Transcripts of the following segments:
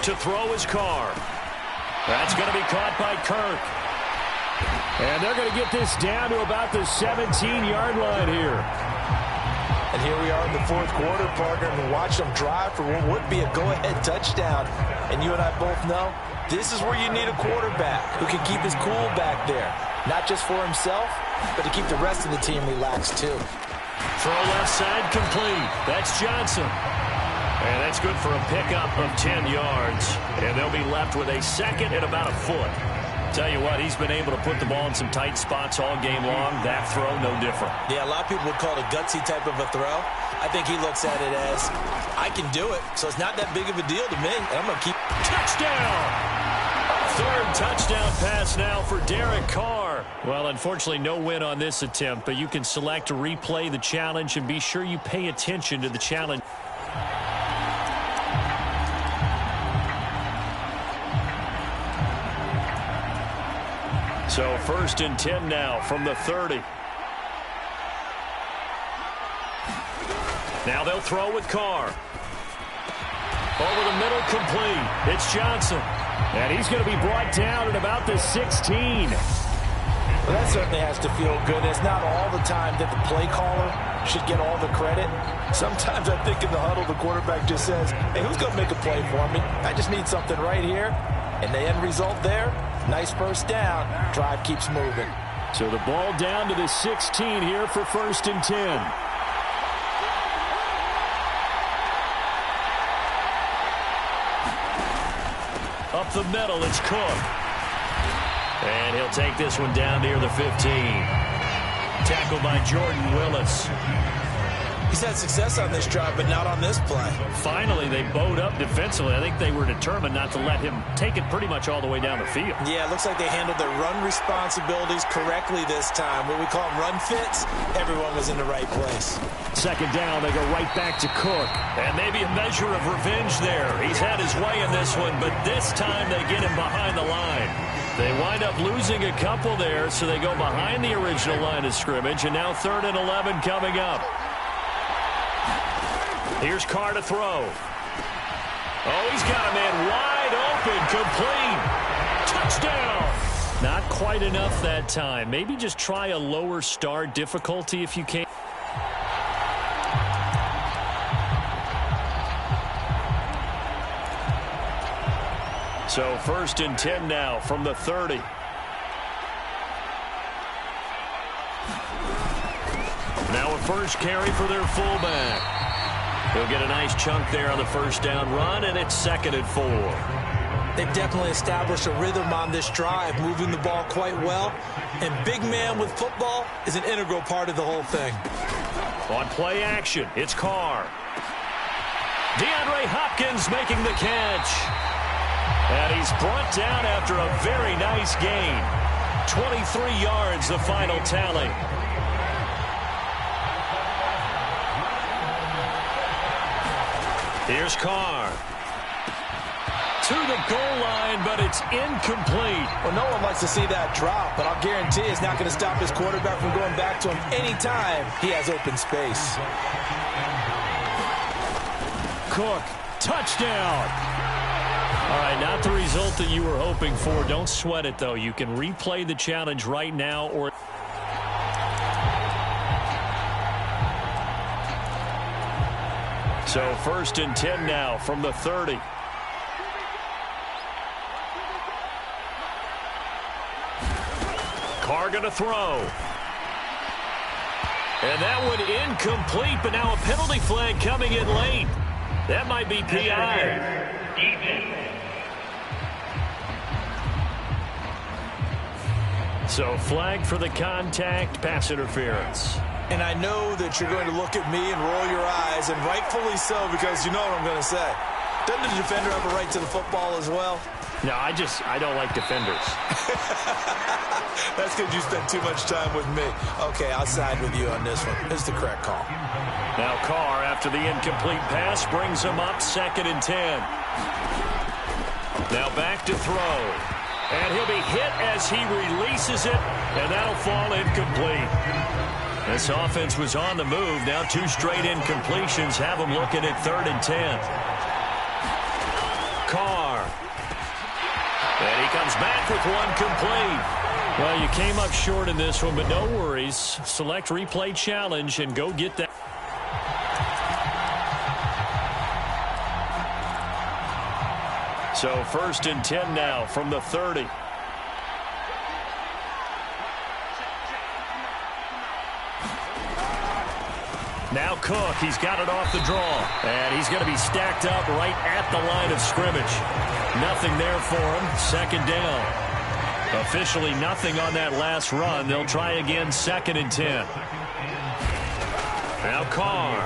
To throw his car. That's going to be caught by Kirk. And they're going to get this down to about the 17-yard line here. And here we are in the fourth quarter, partner, and watch them drive for what would be a go-ahead touchdown. And you and I both know this is where you need a quarterback who can keep his cool back there. Not just for himself, but to keep the rest of the team relaxed too. Throw left side complete. That's Johnson. And that's good for a pickup of 10 yards. And they'll be left with a second and about a foot. Tell you what, he's been able to put the ball in some tight spots all game long. That throw, no different. Yeah, a lot of people would call it a gutsy type of a throw. I think he looks at it as, I can do it, so it's not that big of a deal to me. And I'm going to keep... Touchdown! Third touchdown pass now for Derek Carr. Well, unfortunately, no win on this attempt, but you can select to replay the challenge and be sure you pay attention to the challenge. So first and 10 now from the 30. Now they'll throw with Carr. Over the middle, complete. It's Johnson. And he's going to be brought down at about the 16. Well, that certainly has to feel good. It's not all the time that the play caller should get all the credit. Sometimes I think in the huddle, the quarterback just says, hey, who's going to make a play for me? I just need something right here. And the end result there, nice first down. Drive keeps moving. So the ball down to the 16 here for first and 10. Up the middle, it's Cook. And he'll take this one down near the 15. Tackled by Jordan Willis. He's had success on this drive, but not on this play. Finally, they bowed up defensively. I think they were determined not to let him take it pretty much all the way down the field. Yeah, it looks like they handled their run responsibilities correctly this time. What we call them run fits, everyone was in the right place. Second down, they go right back to Cook. And maybe a measure of revenge there. He's had his way in this one, but this time they get him behind the line. They wind up losing a couple there, so they go behind the original line of scrimmage, and now 3rd and 11 coming up. Here's Carr to throw. Oh, he's got a man wide open, complete. Touchdown! Not quite enough that time. Maybe just try a lower start difficulty if you can. So 1st and 10 now from the 30. Now a first carry for their fullback. He'll get a nice chunk there on the first down run, and it's 2nd and 4. They've definitely established a rhythm on this drive, moving the ball quite well. And big man with football is an integral part of the whole thing. On play action, it's Carr. DeAndre Hopkins making the catch. And he's brought down after a very nice gain. 23 yards, the final tally. Here's Carr. To the goal line, but it's incomplete. Well, no one likes to see that drop, but I'll guarantee it's not going to stop his quarterback from going back to him anytime he has open space. Cook, touchdown. All right, not the result that you were hoping for. Don't sweat it, though. You can replay the challenge right now or... So 1st and 10 now from the 30. Carr going to throw. And that one incomplete, but now a penalty flag coming in late. That might be PI. So flag for the contact, pass interference. And I know that you're going to look at me and roll your eyes, and rightfully so, because you know what I'm going to say. Doesn't the defender have a right to the football as well? No, I don't like defenders. That's because you spent too much time with me. Okay, I'll side with you on this one. It's the correct call. Now Carr, after the incomplete pass, brings him up 2nd and 10. Now back to throw. And he'll be hit as he releases it, and that'll fall incomplete. This offense was on the move. Now 2 straight incompletions have them looking at 3rd and 10. Carr. And he comes back with one complete. Well, you came up short in this one, but no worries. Select replay challenge and go get that. So 1st and 10 now from the 30. Now Cook, he's got it off the draw. And he's going to be stacked up right at the line of scrimmage. Nothing there for him. 2nd down. Officially nothing on that last run. They'll try again 2nd and 10. Now Carr.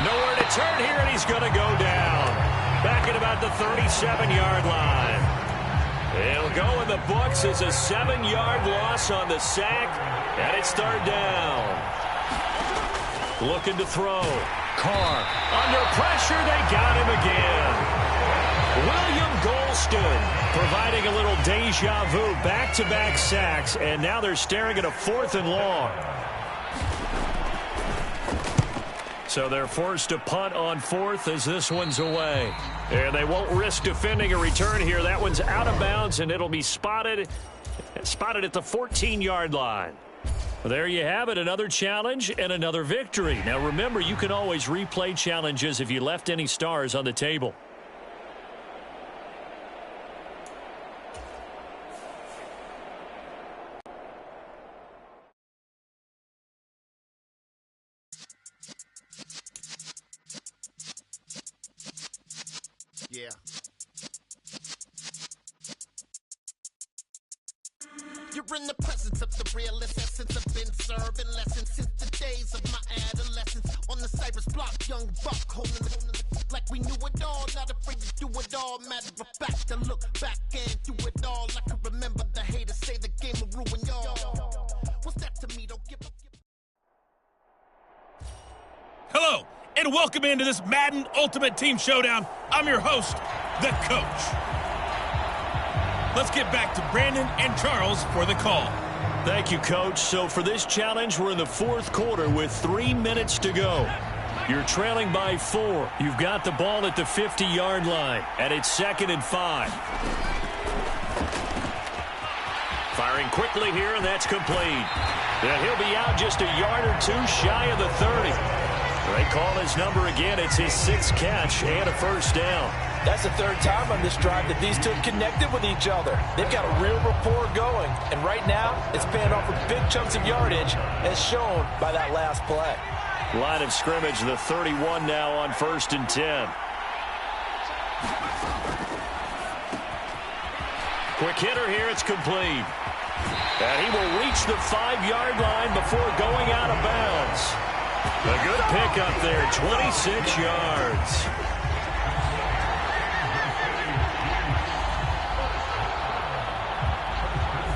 Nowhere to turn here, and he's going to go down. Back at about the 37-yard line. It'll go in the books as a 7-yard loss on the sack, and it's 3rd down. Looking to throw. Carr under pressure. They got him again. William Golston providing a little deja vu. Back-to-back sacks, and now they're staring at a 4th and long. So they're forced to punt on 4th as this one's away. And they won't risk defending a return here. That one's out of bounds, and it'll be spotted at the 14-yard line. Well, there you have it, another challenge and another victory. Now remember, you can always replay challenges if you left any stars on the table. Yeah. You're in the presence of the realest essence. I've been serving lessons since the days of my adolescence. On the Cypress block, young buck holding the like we knew it all. Not afraid to do it all. Matter of fact, to look back and do it all. I can remember the haters say the game will ruin y'all. What's that to me? Don't give a... Hello, and welcome into this Madden Ultimate Team Showdown. I'm your host, the Coach. Let's get back to Brandon and Charles for the call. Thank you, Coach. So for this challenge, we're in the 4th quarter with 3 minutes to go. You're trailing by 4. You've got the ball at the 50-yard line, and it's 2nd and 5. Firing quickly here, and that's complete. And he'll be out just a yard or two shy of the 30. They call his number again. It's his 6th catch and a 1st down. That's the 3rd time on this drive that these two have connected with each other. They've got a real rapport going, and right now it's paying off with big chunks of yardage, as shown by that last play. Line of scrimmage, the 31 now on 1st and 10. Quick hitter here, it's complete. And he will reach the 5-yard line before going out of bounds. A good pickup there, 26 yards.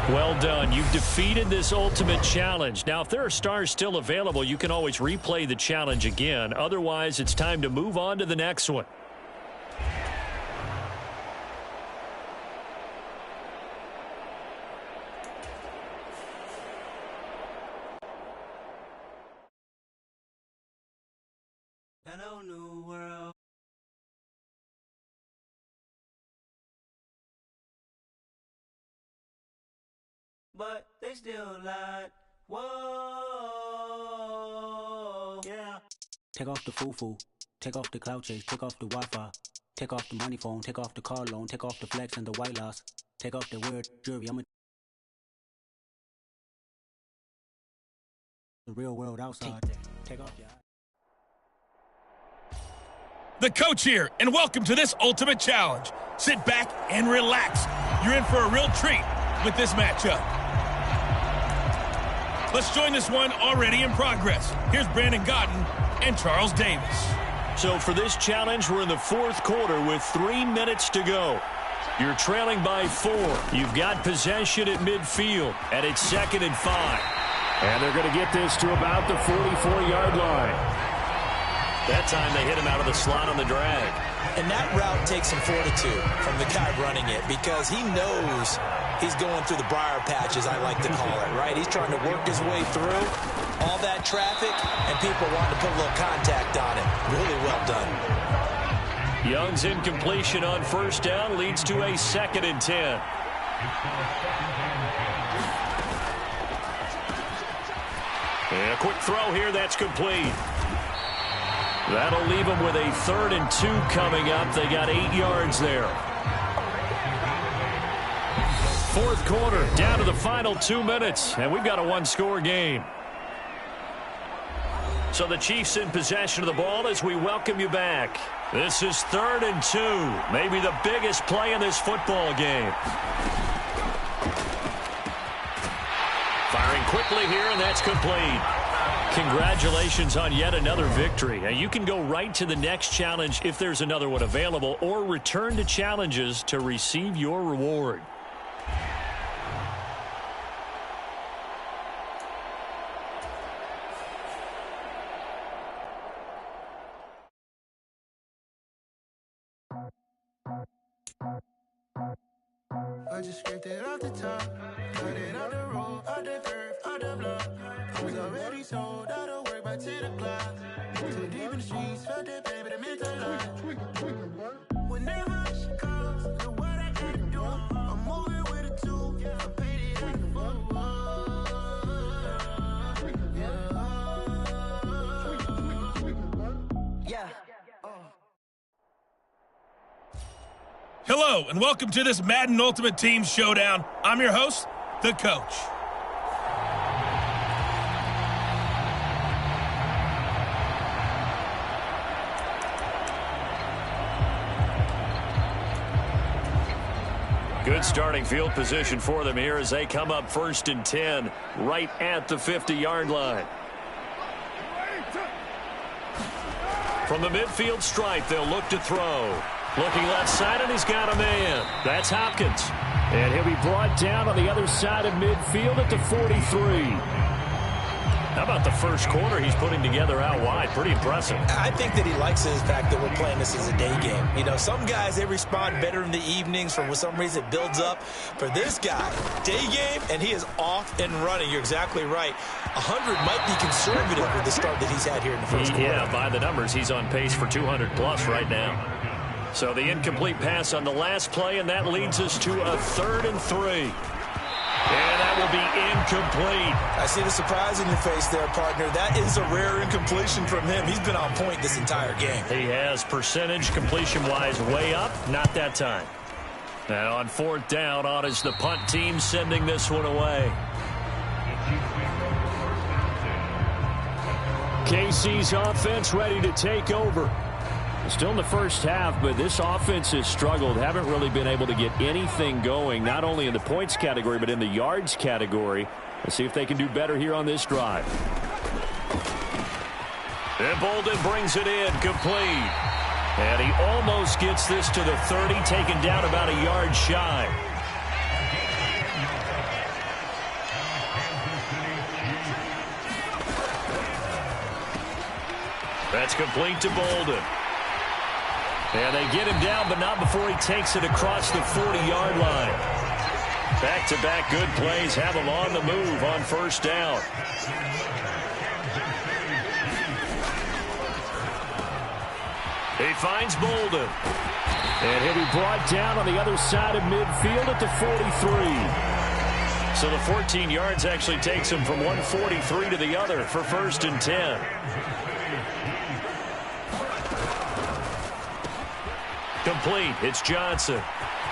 Well done. You've defeated this ultimate challenge. Now, if there are stars still available, you can always replay the challenge again. Otherwise, it's time to move on to the next one. Hello, new world. But they still lied. Whoa, yeah. Take off the foo-foo. Take off the cloud chase. Take off the Wi-Fi. Take off the money phone. Take off the car loan. Take off the flex and the white loss. Take off the weird jewelry. I'm a the real world outside. Take off your... The Coach here, and welcome to this Ultimate Challenge. Sit back and relax. You're in for a real treat with this matchup. Let's join this one already in progress. Here's Brandon Godden and Charles Davis. So for this challenge, we're in the 4th quarter with 3 minutes to go. You're trailing by 4. You've got possession at midfield, and it's 2nd and 5. And they're going to get this to about the 44-yard line. That time they hit him out of the slot on the drag. And that route takes some fortitude from the guy running it, because he knows he's going through the briar patch, as I like to call it, right? He's trying to work his way through all that traffic, and people wanting to put a little contact on it. Really well done. Young's incompletion on first down leads to a 2nd and 10. And a quick throw here, that's complete. That'll leave them with a 3rd and 2 coming up. They got 8 yards there. 4th quarter, down to the final 2 minutes, and we've got a one-score game. So the Chiefs in possession of the ball as we welcome you back. This is 3rd and 2, maybe the biggest play in this football game. Firing quickly here, and that's complete. Congratulations on yet another victory. Now you can go right to the next challenge if there's another one available, or return to challenges to receive your reward. I just scraped it off the top, got it out the road, out the curve, out the block. I was already sold, out of work by 10 o'clock. Too deep in the streets, felt that pain, but it meant a lot. Whenever she calls, know what I gotta do. I'm moving with a two, I'm painted like a fool. Yeah. Hello, and welcome to this Madden Ultimate Team Showdown. I'm your host, the Coach. Good starting field position for them here as they come up 1st and 10, right at the 50-yard line. From the midfield stripe, they'll look to throw. Looking left side, and he's got a man. That's Hopkins. And he'll be brought down on the other side of midfield at the 43. How about the first quarter he's putting together out wide? Pretty impressive. I think that he likes the fact that we're playing this as a day game. You know, some guys, they respond better in the evenings. For some reason, it builds up. For this guy, day game, and he is off and running. You're exactly right. 100 might be conservative with the start that he's had here in the first quarter. Yeah, by the numbers, he's on pace for 200-plus right now. So the incomplete pass on the last play, and that leads us to a 3rd and 3. And that will be incomplete. I see the surprise in your face there, partner. That is a rare incompletion from him. He's been on point this entire game. He has percentage completion-wise way up. Not that time. And on 4th down, on is the punt team sending this one away. KC's offense ready to take over. Still in the first half, but this offense has struggled. Haven't really been able to get anything going, not only in the points category, but in the yards category. Let's see if they can do better here on this drive. And Bolden brings it in, complete. And he almost gets this to the 30, taken down about a yard shy. That's complete to Bolden. And they get him down, but not before he takes it across the 40-yard line. Back-to-back good plays have him on the move on 1st down. He finds Bolden. And he'll be brought down on the other side of midfield at the 43. So the 14 yards actually takes him from one 43 to the other for 1st and 10. Complete. It's Johnson.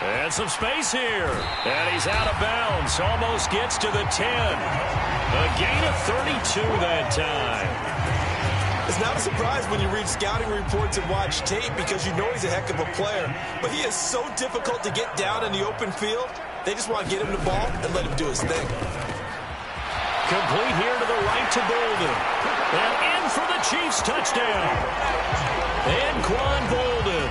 And some space here. And he's out of bounds. Almost gets to the 10. A gain of 32 that time. It's not a surprise when you read scouting reports and watch tape because you know he's a heck of a player. But he is so difficult to get down in the open field. They just want to get him the ball and let him do his thing. Complete here to the right to Bolden. And in for the Chiefs touchdown. And Quan Bolden.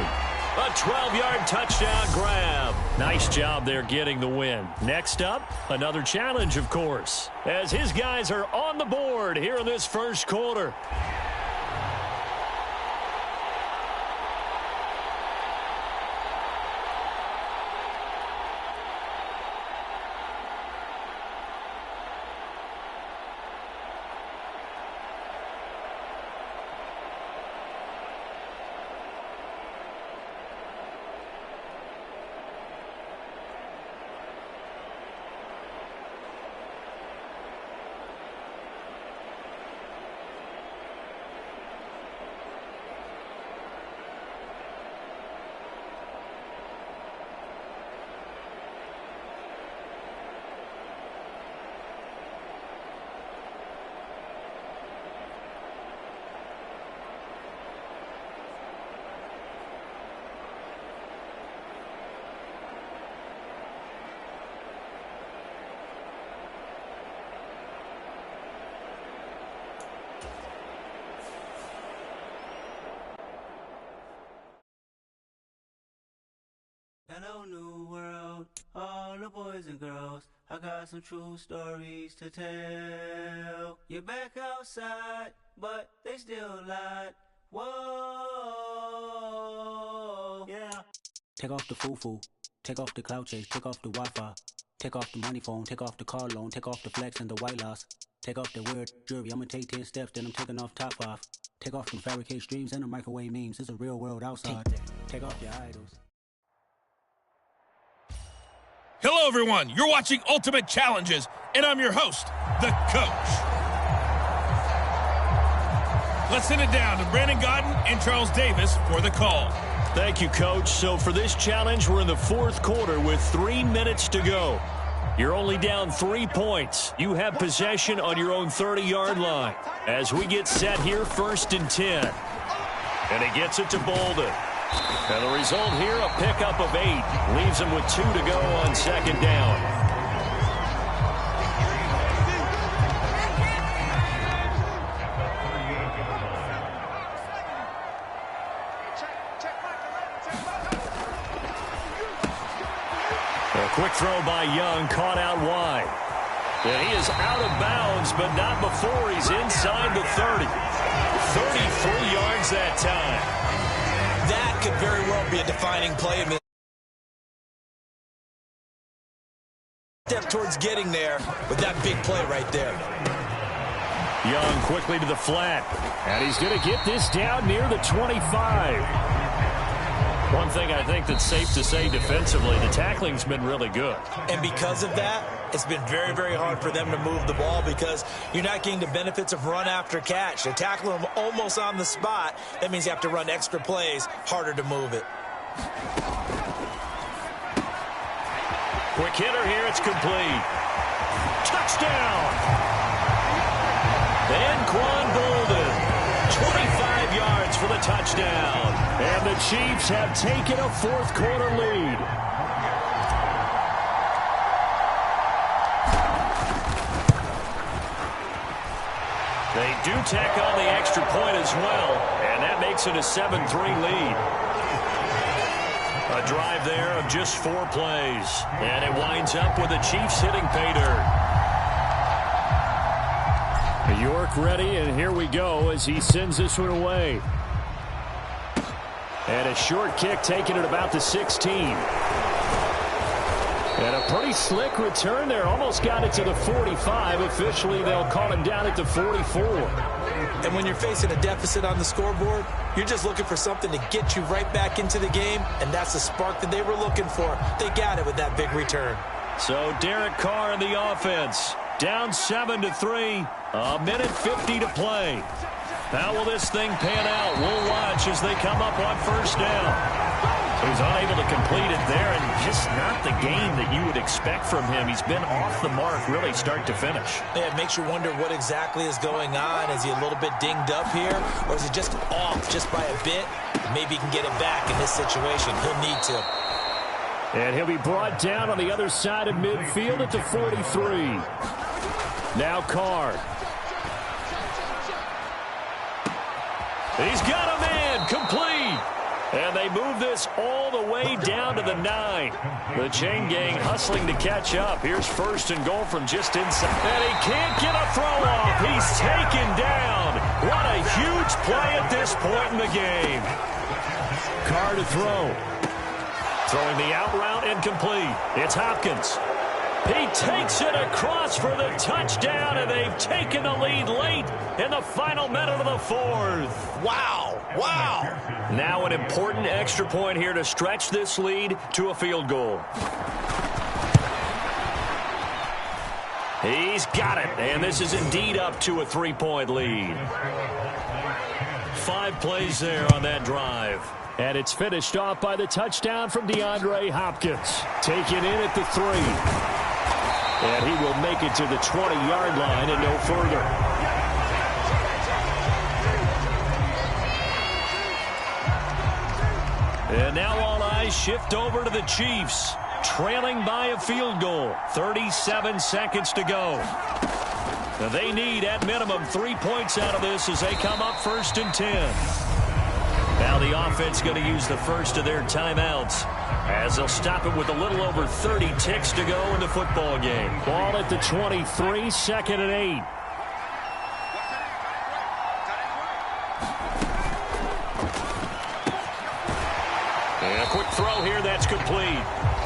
A 12-yard touchdown grab. Nice job there getting the win. Next up, another challenge, of course, as his guys are on the board here in this first quarter. Hello, new world, all the boys and girls. I got some true stories to tell. You're back outside, but they still lied. Whoa, yeah. Take off the foo-foo, take off the cloud chase, take off the Wi-Fi, take off the money phone, take off the car loan, take off the flex and the white loss. Take off the weird jewelry, I'ma take 10 steps, then I'm taking off top 5. Take off them fabricate streams and the microwave memes, it's a real world outside. Take off your idols. Hello, everyone. You're watching Ultimate Challenges, and I'm your host, the Coach. Let's send it down to Brandon Gaudin and Charles Davis for the call. Thank you, Coach. So for this challenge, we're in the fourth quarter with 3 minutes to go. You're only down 3 points. You have possession on your own 30-yard line. As we get set here, 1st and 10. And he gets it to Bolden. And the result here, a pickup of 8. Leaves him with 2 to go on 2nd down. A quick throw by Young, caught out wide. And he is out of bounds, but not before he's inside the 30. 33 yards that time. That could very well be a defining play in this. Step towards getting there with that big play right there. Young quickly to the flat. And he's going to get this down near the 25. One thing I think that's safe to say defensively, the tackling's been really good. And because of that, it's been very, very hard for them to move the ball because you're not getting the benefits of run after catch. They're tackling them almost on the spot. That means you have to run extra plays, harder to move it. Quick hitter here, it's complete. Touchdown! And Quan Bolden, 25 yards for the touchdown. And the Chiefs have taken a fourth quarter lead. They do tack on the extra point as well, and that makes it a 7-3 lead. A drive there of just 4 plays, and it winds up with the Chiefs hitting pay dirt. York ready, and here we go as he sends this one away. And a short kick taken at about the 16. And a pretty slick return there. Almost got it to the 45. Officially, they'll call him down at the 44. And when you're facing a deficit on the scoreboard, you're just looking for something to get you right back into the game, and that's the spark that they were looking for. They got it with that big return. So Derek Carr in the offense. Down 7-3. A minute 50 to play. How will this thing pan out? We'll watch as they come up on 1st down. He's unable to complete it there, and just not the game that you would expect from him. He's been off the mark really start to finish. Yeah, it makes you wonder what exactly is going on. Is he a little bit dinged up here, or is he just off just by a bit? Maybe he can get it back in this situation. He'll need to. And he'll be brought down on the other side of midfield at the 43. Now Carr. He's got a man, complete. And they move this all the way down to the 9. The chain gang hustling to catch up. Here's 1st and goal from just inside. And he can't get a throw off. He's taken down. What a huge play at this point in the game. Carr to throw. Throwing the out route incomplete. It's Hopkins. He takes it across for the touchdown, and they've taken the lead late in the final minute of the 4th. Wow. Wow. Now an important extra point here to stretch this lead to a field goal. He's got it, and this is indeed up to a 3-point lead. 5 plays there on that drive. And it's finished off by the touchdown from DeAndre Hopkins. Taken in at the 3. And he will make it to the 20-yard line and no further. And now all eyes shift over to the Chiefs, trailing by a field goal. 37 seconds to go. Now they need, at minimum, 3 points out of this as they come up 1st and 10. Now the offense going to use the first of their timeouts as they'll stop it with a little over 30 ticks to go in the football game. Ball at the 23, second and 8. And a quick throw here, that's complete.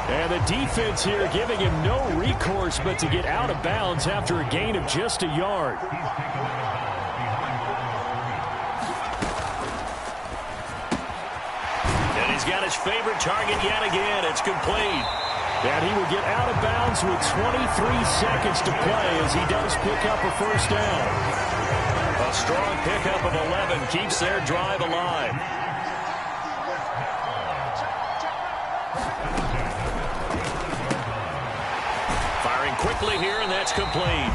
And the defense here giving him no recourse but to get out of bounds after a gain of just a yard. And he's got his favorite target yet again. It's complete. And he will get out of bounds with 23 seconds to play as he does pick up a first down. A strong pickup of 11 keeps their drive alive. Firing quickly here, and that's complete.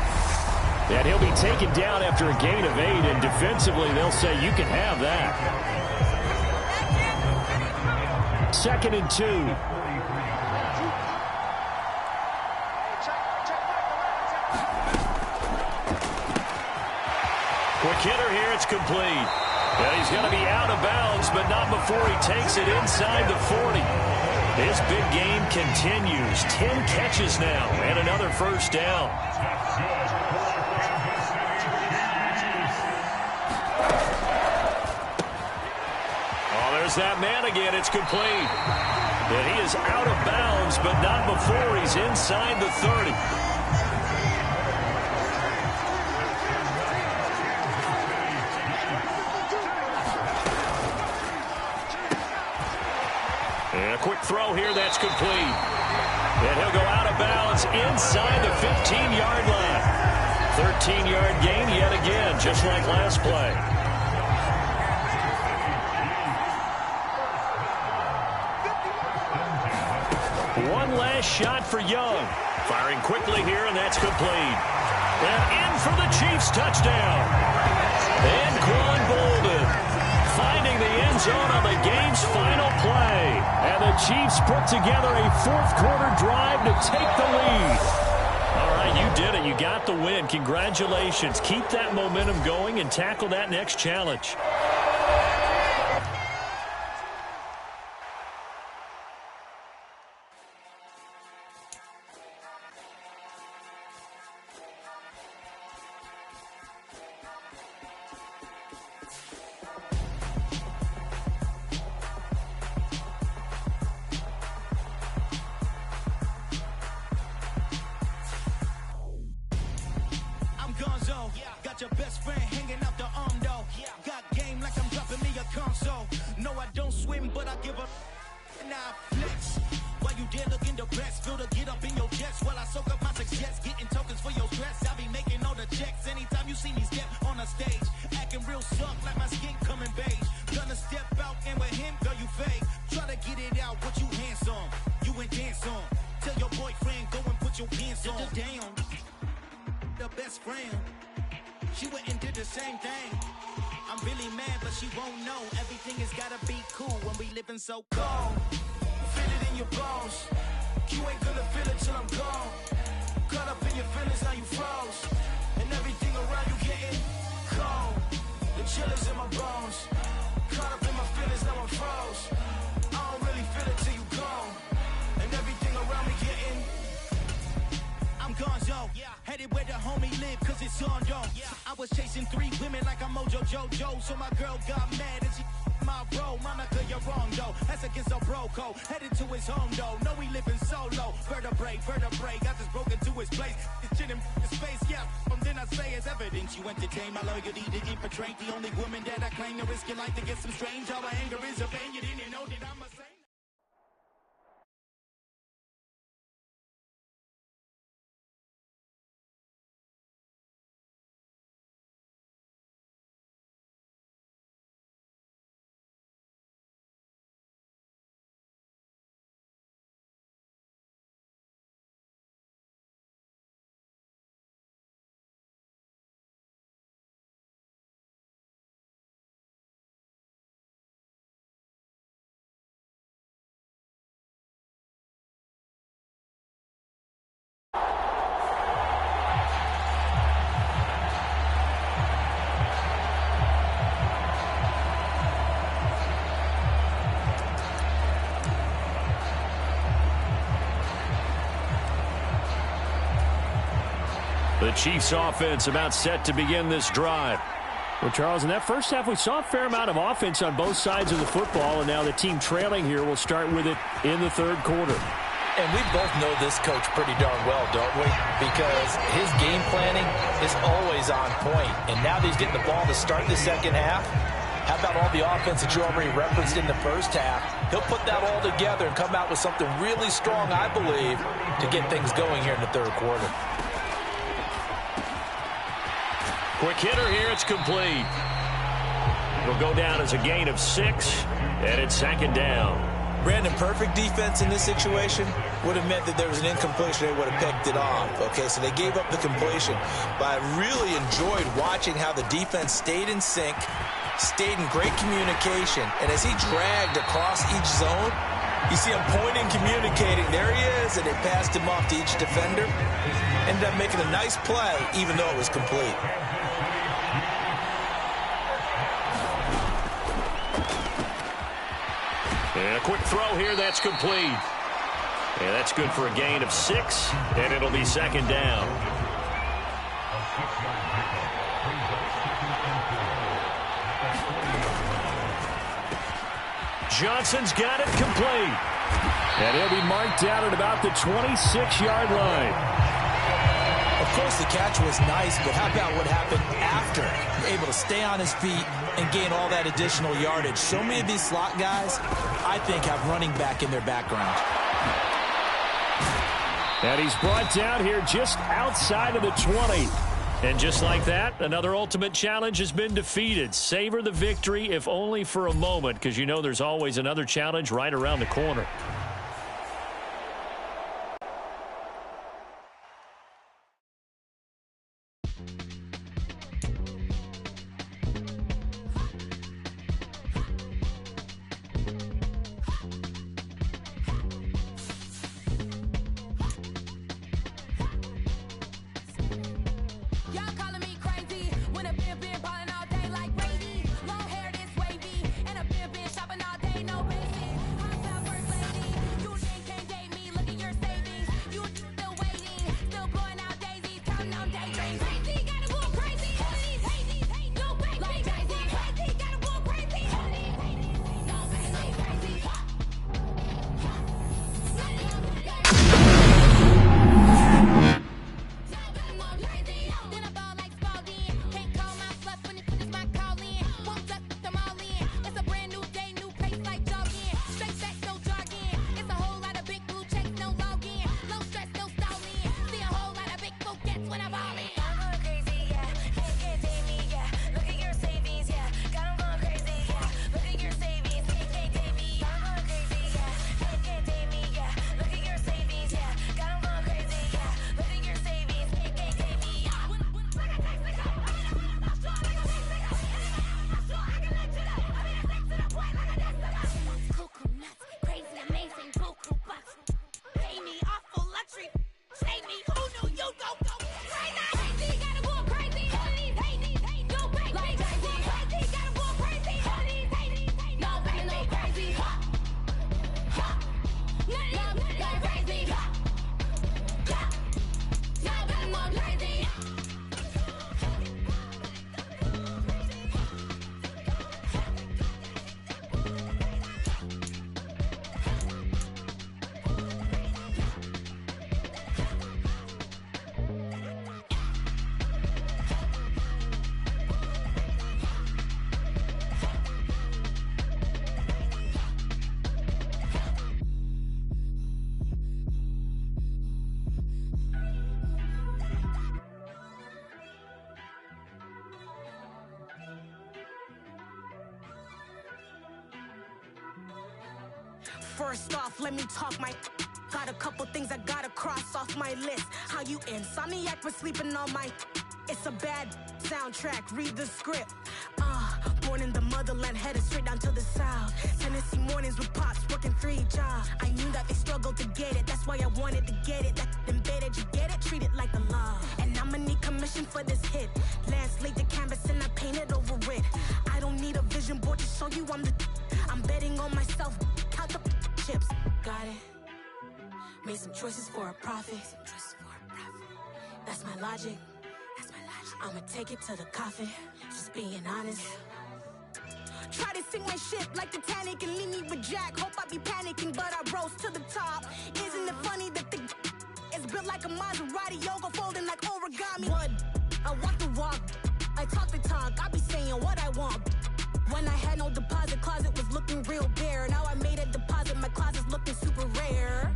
And he'll be taken down after a gain of 8, and defensively they'll say you can have that. Second and 2. Quick hitter here, it's complete. And he's going to be out of bounds, but not before he takes it inside the 40. His big game continues. 10 catches now and another first down. Oh, there's that man again. It's complete. And he is out of bounds, but not before he's inside the 30. And a quick throw here, that's complete. And he'll go out of bounds inside the 15-yard line. 13-yard gain yet again, just like last play. One last shot for Young. Firing quickly here, and that's complete. And in for the Chiefs touchdown. And Quan Bolden finding the end zone on the game's final play. And the Chiefs put together a fourth-quarter drive to take the lead. All right, you did it. You got the win. Congratulations. Keep that momentum going and tackle that next challenge. Got your best friend hanging out the arm though. Got game like I'm dropping me a console. No, I don't swim, but I give a and I flex. While you there looking depressed, feel to get up in your chest while I soak up my success. Getting tokens for your stress. I be making all the checks anytime you see me step on a stage. Acting real soft like my skin coming beige. Gonna step out and with him, girl, you fake. Try to get it out, what you handsome. You ain't dance on. Tell your boyfriend, go and put your pants on. Down. The best friend. She went and did the same thing. I'm really mad, but she won't know. Everything has gotta be cool when we living so cold. Feel it in your bones. You ain't gonna feel it till I'm gone. Caught up in your feelings, now you froze. And everything around you getting cold. The chillers in my bones. Caught up in my feelings, now I'm froze. I don't really feel it till you gone. And everything around me getting I'm gonzo, headed where the homie live, cause it's on though. I was chasing 3 women like I'm Mojo Jojo, so my girl got mad and she my bro. Monica, you're wrong though, that's against a bro code. Headed to his home though, know we living solo. Vertebrae, got this broken to his place. It's shit in his face, then I say it's evidence you entertain my loyalty to infiltrate. The only woman that I claim to risk your life to get some strange. All my anger is a pain, you didn't know that I'm a saint. The Chiefs offense about set to begin this drive. Well, Charles, in that first half, we saw a fair amount of offense on both sides of the football, and now the team trailing here will start with it in the third quarter. And we both know this coach pretty darn well, don't we? Because his game planning is always on point. And now that he's getting the ball to start the second half, how about all the offense that you already referenced in the first half? He'll put that all together and come out with something really strong, I believe, to get things going here in the third quarter. Quick hitter here, it's complete. It'll go down as a gain of 6, and it's second down. Brandon, perfect defense in this situation would have meant that there was an incompletion. They would have picked it off. Okay, so they gave up the completion. But I really enjoyed watching how the defense stayed in sync, stayed in great communication. And as he dragged across each zone, you see him pointing, communicating. There he is, and they passed him off to each defender. Ended up making a nice play, even though it was complete. And a quick throw here, that's complete. And that's good for a gain of 6, and it'll be second down. Johnson's got it complete. And he'll be marked down at about the 26-yard line. Of course, the catch was nice, but how about what happened after? Able to stay on his feet and gain all that additional yardage. So many of these slot guys, I think, have running back in their background. And he's brought down here just outside of the 20. And just like that, another ultimate challenge has been defeated. Savor the victory, if only for a moment, because you know there's always another challenge right around the corner. First off, let me talk my... Got a couple things I gotta cross off my list. How you insomniac for sleeping on my... It's a bad soundtrack, read the script. Born in the motherland, headed straight down to the south. Tennessee mornings with pops, working 3 jobs. I knew that they struggled to get it, that's why I wanted to get it. That embedded, you get it, treat it like a law. And I'ma need commission for this hit. Lance laid the canvas and I painted over it. I don't need a vision board to show you I'm the... I'm betting on myself, count the chips. Got it. Made some choices for a profit. That's my logic. I'ma take it to the coffin, just being honest. Try to sink my ship like Titanic and leave me with Jack. Hope I be panicking, but I rose to the top. Isn't it funny that the is built like a Maserati, yoga folding like origami? What? I walk the walk, I talk the talk, I be saying what I want. When I had no deposit, closet was looking real bare. Now I made a deposit, my closet's looking super rare.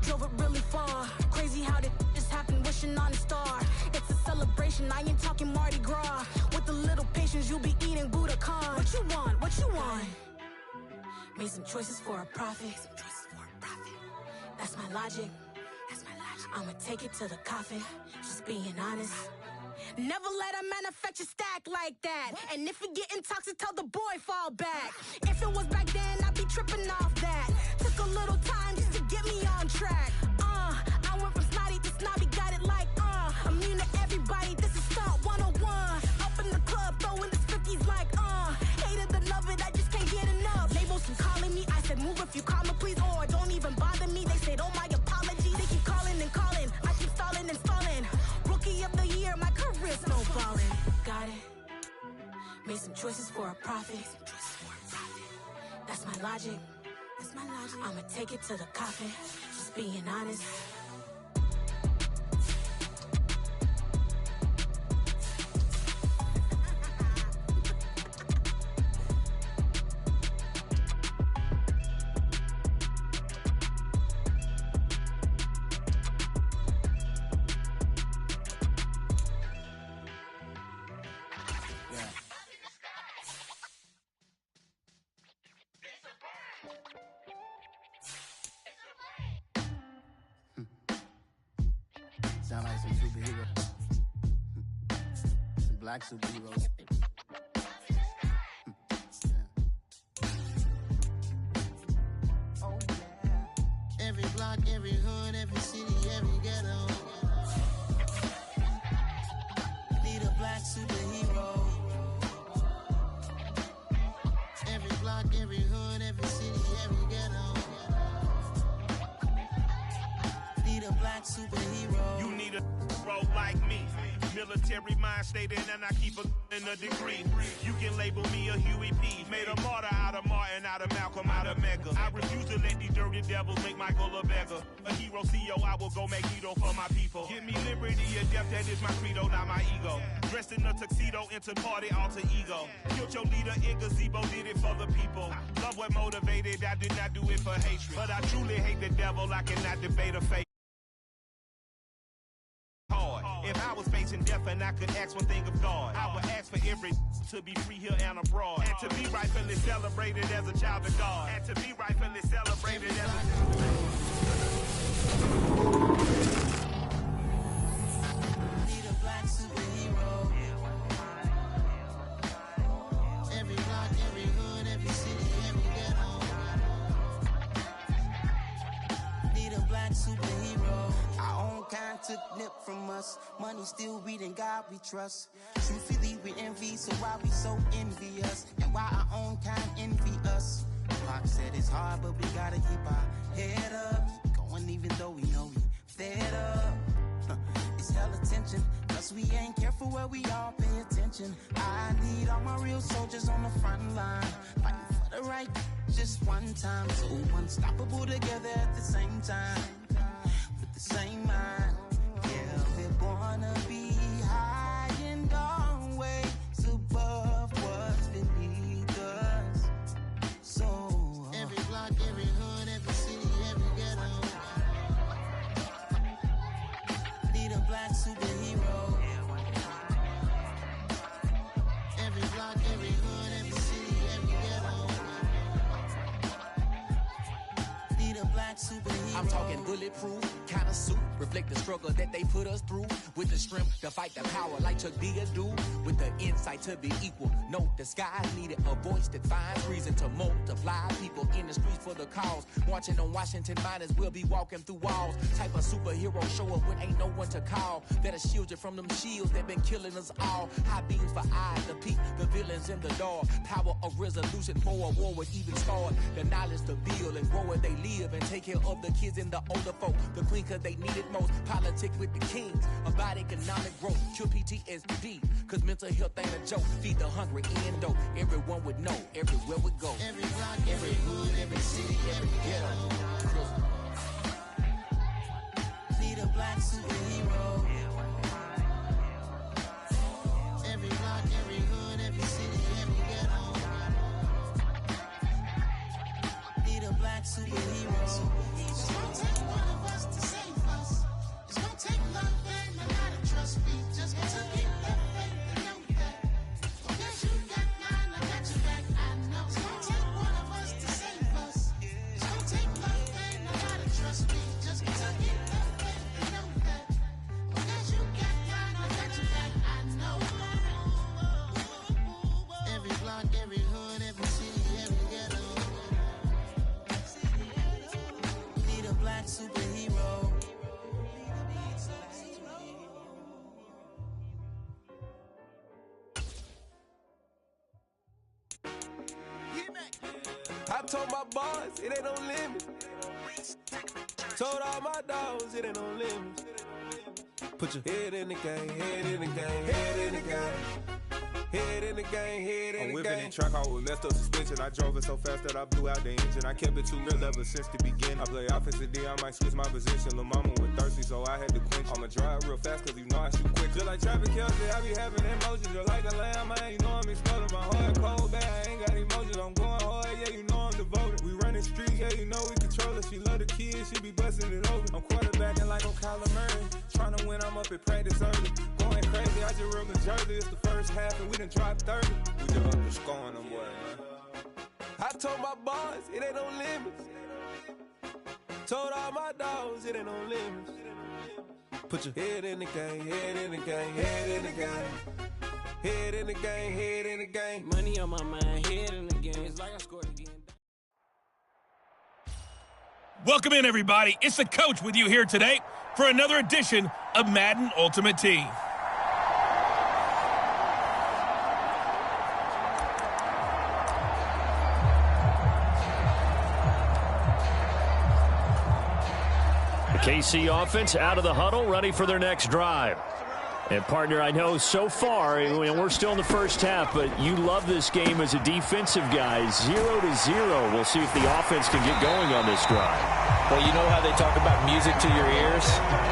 Drove it really far. Crazy how did this happen, wishing on a star. It's a celebration, I ain't talking Mardi Gras. With a little patience, you'll be eating Budokan. What you want? What you want? Made some choices for a profit. That's my logic. I'ma take it to the coffin, just being honest. Never let a manufacture stack like that. And if it getting toxic, tell the boy fall back. If it was back then, I'd be tripping off that. Took a little time just to get me on track. I went from snotty to snobby, got it like, immune to everybody, this is stunt 101. Up in the club, throwing this 50s like, hated to love it, I just can't get enough. Labels keep calling me, I said move if you call me, please, or don't even bother me. They said, oh my apology, they keep calling and calling. I keep stalling and stalling. Rookie of the year, my career snowballing. Got it. Made some choices for a profit. That's my logic. I'ma take it to the coffin, just being honest. Sound like some superheroes. Some black superheroes. Oh, yeah. Every block, every hood, every city, every ghetto. Need a black superhero. Every block, every hood, every city, every ghetto. Need a black superhero. You need a bro like me. Military mind stated, and I keep a degree. You can label me a Huey P. Made a martyr out of Martin, out of Malcolm, out of Mecca. I refuse to let these dirty devils make Michael a beggar. A hero CEO, I will go Magneto for my people. Give me liberty or death, that is my credo, not my ego. Dressed in a tuxedo, into party, alter ego. Killed your leader in gazebo, did it for the people. Love what motivated, I did not do it for hatred. But I truly hate the devil, I cannot debate a fate. If I was facing death and I could ask one thing of God, I would ask for every to be free here and abroad, and to be rightfully celebrated as a child of God, and to be rightfully celebrated as a Need a black superhero. Every block, every hood, every city, every ghetto. Need a black superhero. Our own kind took nip from us. Money still reading God we trust. Truthfully we envy, so why we so envious? And why our own kind envy us? Pac said it's hard, but we gotta keep our head up. Going even though we know we fed up. It's hella tension, cause we ain't careful where we all pay attention. I need all my real soldiers on the front line, fighting for the right just one time. So unstoppable together at the same time. The same mind, yeah, we're born to be high and always above what's beneath us. So every block, every hood, every city, every ghetto. Need a black superhero. Every block, every hood, every city, every ghetto. Need a black superhero. I'm talking bulletproof kind of suit, reflect the struggle that they put us through, with the strength to fight the power like Chuck D do, with the insight to be equal. Note the sky needed a voice that finds reason to multiply people in the streets for the cause. Marching on Washington, might as well be walking through walls. Type of superhero show up when ain't no one to call. That'll shield you from them shields that been killing us all. High beams for eyes to peek the villains in the dark. Power of resolution for a war would even start. The knowledge to build and grow where they live and take care of the kids kids and the older folk. The queen cause they need it most. Politic with the kings about economic growth. Cure PTSD cause mental health ain't a joke. Feed the hungry and dope. Everyone would know everywhere we go. Every block, every hood, every city, every ghetto. Need a black superhero. Every block, every hood, every city, every ghetto. Need a black superhero. It's gonna take one of us to save us. It's gonna take love and a lot of trust. We just got to keep that faith and know that. Yes, you got mine, I got your back, I know. It's gonna take one of us to save us. It's gonna take love and a lot of trust. We just got to keep that faith and know that. Yes, you got mine, I got your back, I know. Every block, every hood, every city, every ghetto. Need a black superhero. I told my boys it ain't no limit. Told all my dogs it ain't no limit. Put your head in the game, head in the game, head in the game. Head in the game, head in the game. I'm whipping and track out with messed up suspension. I drove it so fast that I blew out the engine. I kept it too real ever since the beginning. I play offensive D, I might switch my position. Lil' mama was thirsty, so I had to quench. I'ma drive real fast, cause you know I shoot quick. Just like Travis Kelce, I be having emotions. Just like a lamb, man, you know I'm exploding. My heart cold, bad, I ain't got emotions. I'm going hard, yeah, you know I'm devoted. We running streets, yeah, you know we control it. She love the kids, she be busting it over. I'm quarterbacking like I'm Kyler Murray. Trying to win, I'm up at practice early. Going crazy, I just reeled the jersey. It's the first half, and we done dropped 30. We just up the scoring them, boy, man. I told my boys, it ain't no limits. Told all my dogs, it ain't no limits. Put your head in the game, head in the game, head in the game. Head in the game, head in the game. Money on my mind, head in the game. It's like I scored again. Welcome in, everybody. It's the coach with you here today for another edition of Madden Ultimate Team. The KC offense out of the huddle, ready for their next drive. And, partner, I know so far, we're still in the first half, but you love this game as a defensive guy. 0-0. We'll see if the offense can get going on this drive. Well, you know how they talk about music to your ears?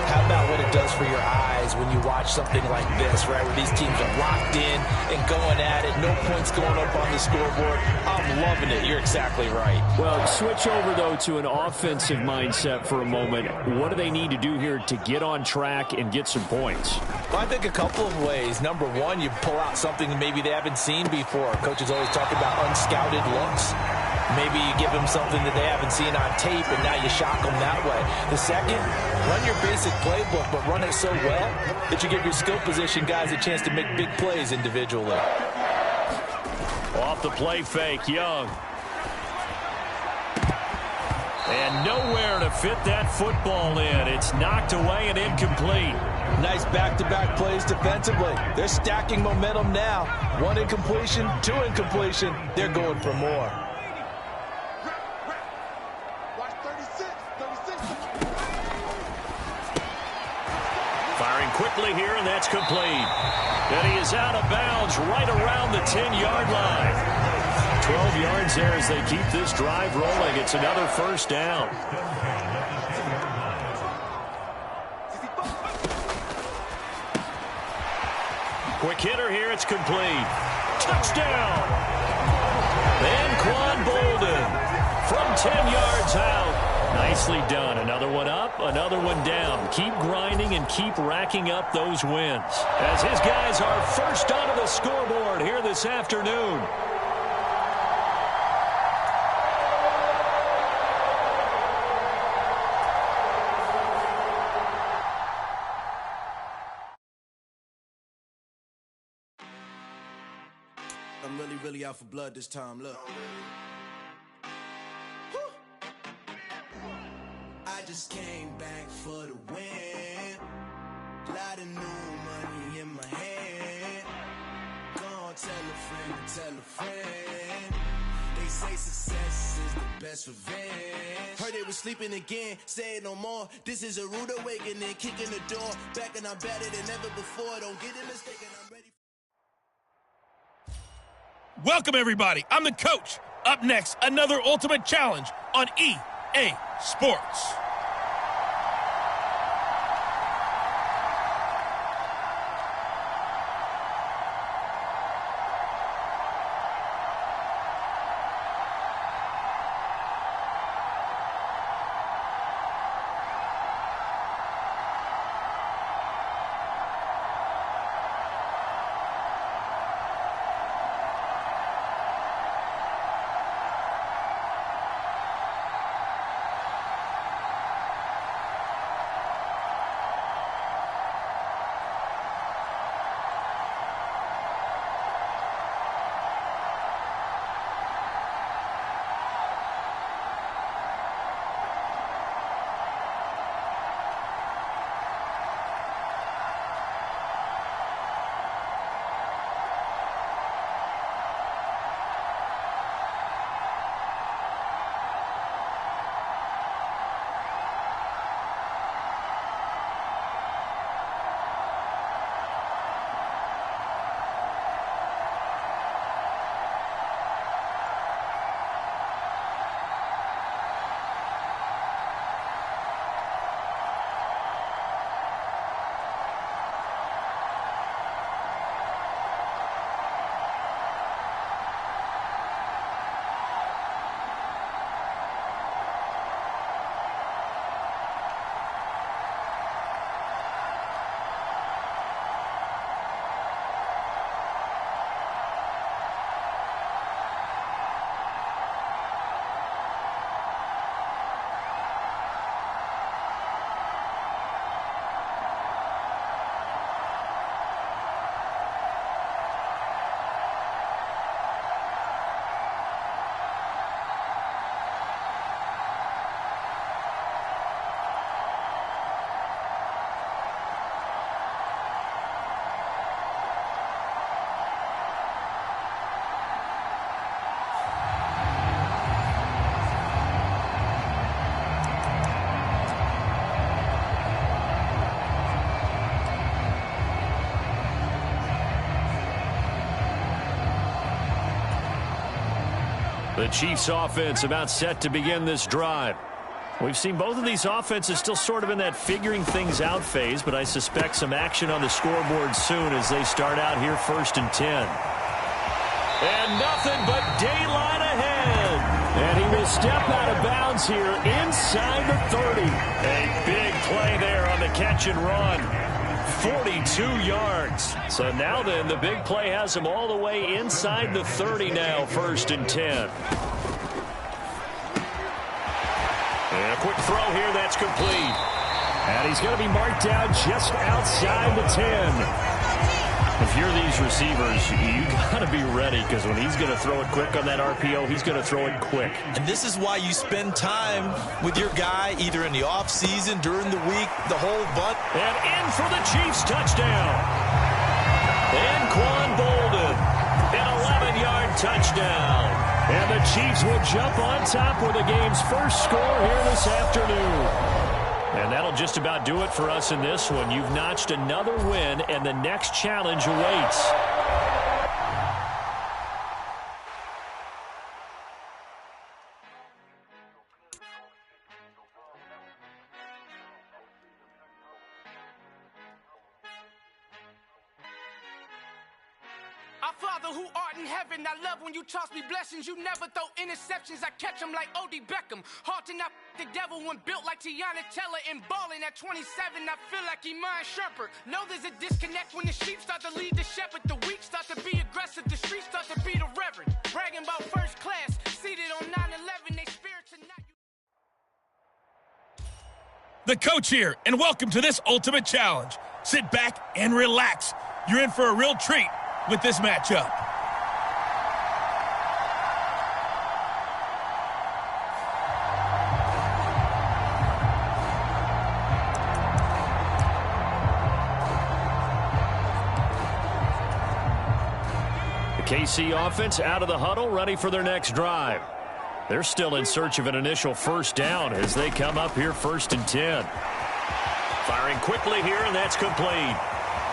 How about what it does for your eyes when you watch something like this, right, where these teams are locked in and going at it, no points going up on the scoreboard? I'm loving it. You're exactly right. Well, switch over, though, to an offensive mindset for a moment. What do they need to do here to get on track and get some points? Well, I think a couple of ways. Number one, you pull out something maybe they haven't seen before. Coaches always talk about unscouted looks. Maybe you give them something that they haven't seen on tape, and now you shock them that way. The second, run your basic playbook, but run it so well that you give your skill position guys a chance to make big plays individually. Off the play fake, Young. And nowhere to fit that football in. It's knocked away and incomplete. Nice back-to-back plays defensively. They're stacking momentum now. One incompletion, two incompletion. They're going for more. Firing quickly here, and that's complete. And he is out of bounds right around the 10-yard line. 12 yards there as they keep this drive rolling. It's another first down. Quick hitter here, it's complete. Touchdown! And Quan Bolden from 10 yards out. Nicely done. Another one up, another one down. Keep grinding and keep racking up those wins. As his guys are first onto the scoreboard here this afternoon. I'm really out for blood this time, look. I just came back for the win. Lot of new money in my hand. Go on, tell a friend to tell a friend. They say success is the best revenge. Heard they was sleeping again, say it no more. This is a rude awakening, kicking the door. Back and I'm better than ever before. Don't get it mistaken, I'm ready. Welcome, everybody. I'm the coach. Up next, another Ultimate Challenge on EA Sports. The Chiefs offense about set to begin this drive. We've seen both of these offenses still sort of in that figuring things out phase, but I suspect some action on the scoreboard soon as they start out here 1st and 10. And nothing but daylight ahead. And he will step out of bounds here inside the 30. A big play there on the catch and run. 42 yards. So now then, the big play has him all the way inside the 30 now, 1st and 10. And a quick throw here, that's complete. And he's going to be marked down just outside the 10. If you're these receivers, you got to be ready, because when he's going to throw it quick on that RPO, he's going to throw it quick. And this is why you spend time with your guy, either in the offseason, during the week, the whole bunch. And in for the Chiefs touchdown. And Quan Bolden, an 11-yard touchdown. And the Chiefs will jump on top with the game's first score here this afternoon. And that'll just about do it for us in this one. You've notched another win, and the next challenge awaits. Our Father who art in heaven, I love when you toss me blessings. You never throw interceptions, I catch them like O.D. Beckham. Hard to knock the devil when built like Tiana Teller. And balling at 27, I feel like Iman Shumpert. Know there's a disconnect when the sheep start to lead the shepherd. The weak start to be aggressive, the streets start to be the reverend. Bragging about first class, seated on 9/11, they spirits are not. The coach here, and welcome to this Ultimate Challenge. Sit back and relax. You're in for a real treat with this matchup. KC offense out of the huddle, ready for their next drive. They're still in search of an initial first down as they come up here 1st and 10. Firing quickly here, and that's complete.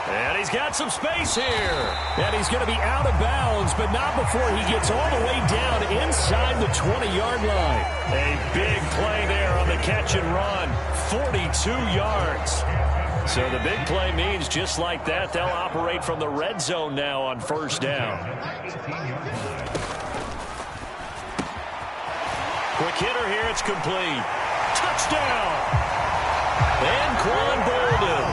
And he's got some space here. And he's going to be out of bounds, but not before he gets all the way down inside the 20-yard line. A big play there on the catch and run. 42 yards. So the big play means just like that, they'll operate from the red zone now on first down. Quick hitter here, it's complete. Touchdown! And Quan Bolden,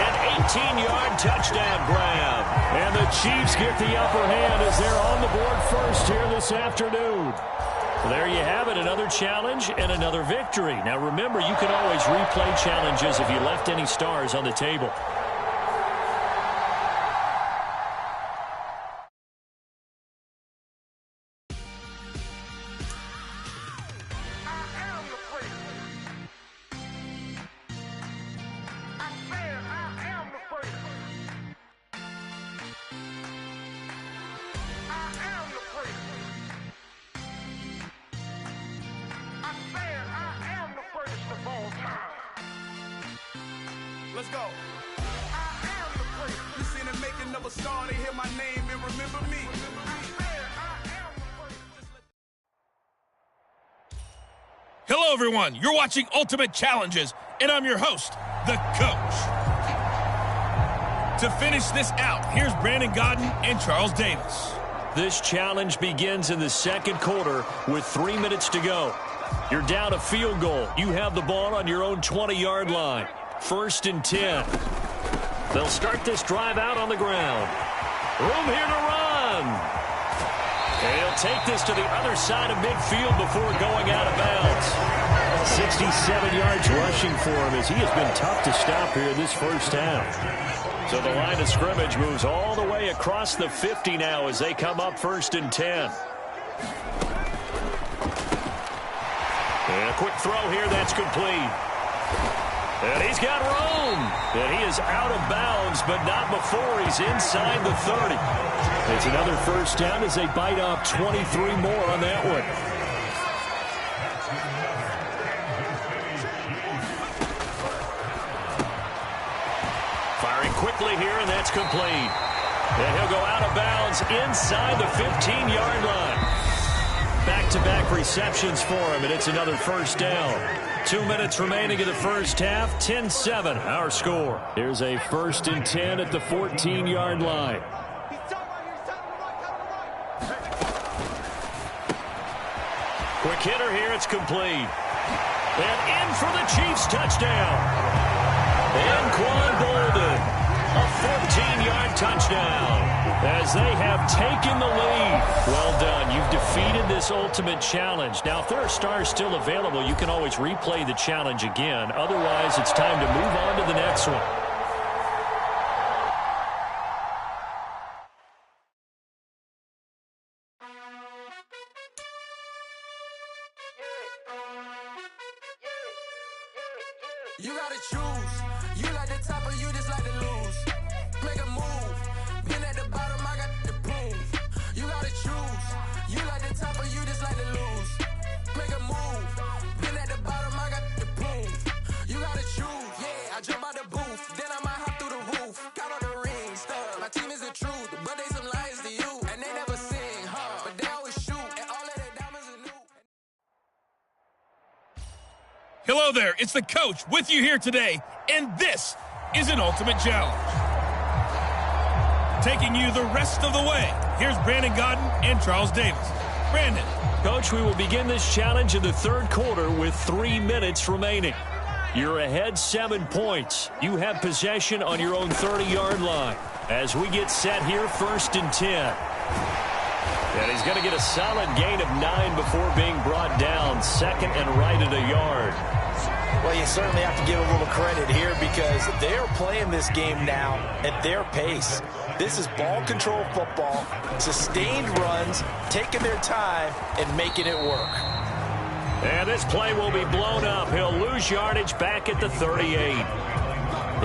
an 18-yard touchdown grab. And the Chiefs get the upper hand as they're on the board first here this afternoon. Well, there you have it, another challenge and another victory. Now remember, you can always replay challenges if you left any stars on the table. Let's go. I am the prince. You seen the making of a star, they hear my name and remember me. Hello, everyone. You're watching Ultimate Challenges, and I'm your host, the Coach. To finish this out, here's Brandon Godden and Charles Davis. This challenge begins in the second quarter with 3 minutes to go. You're down a field goal. You have the ball on your own 20-yard line. 1st and 10. They'll start this drive out on the ground. Room here to run. And he'll take this to the other side of midfield before going out of bounds. 67 yards rushing for him as he has been tough to stop here this first half. So the line of scrimmage moves all the way across the 50 now as they come up 1st and 10. And a quick throw here, that's complete. And he's got room. And he is out of bounds, but not before he's inside the 30. It's another first down as they bite off 23 more on that one. Firing quickly here, and that's complete. And he'll go out of bounds inside the 15-yard line. Back-to-back receptions for him, and it's another first down. 2 minutes remaining in the first half, 10-7, our score. Here's a 1st and 10 at the 14-yard line. Quick hitter here, it's complete. And in for the Chiefs touchdown. And Quan Bolden, a 14-yard touchdown. As they have taken the lead. Well done. You've defeated this ultimate challenge. Now, if there are stars still available, you can always replay the challenge again. Otherwise, it's time to move on to the next one. You gotta choose. You like the top or you just like to lose. Make a move. Been at the bottom, I got the proof. You gotta choose. You like the top or you just like to lose. Make a move. Been at the bottom, I got the proof. You gotta choose. Yeah, I jump out the booth. Then I might hop through the roof. Got on the ring stuff. My team is the truth, but they some liars to you. And they never sing, huh? But they always shoot. And all of their diamonds are new. Hello there, it's the Coach with you here today, and this is an Ultimate Challenge. Taking you the rest of the way, here's Brandon Godden and Charles Davis. Brandon. Coach, we will begin this challenge in the third quarter with 3 minutes remaining. You're ahead 7 points. You have possession on your own 30-yard line. As we get set here, 1st and 10. And he's going to get a solid gain of 9 before being brought down. 2nd and right at a yard. Well, you certainly have to give a little credit here because they're playing this game now at their pace. This is ball control football, sustained runs, taking their time, and making it work. And this play will be blown up. He'll lose yardage back at the 38.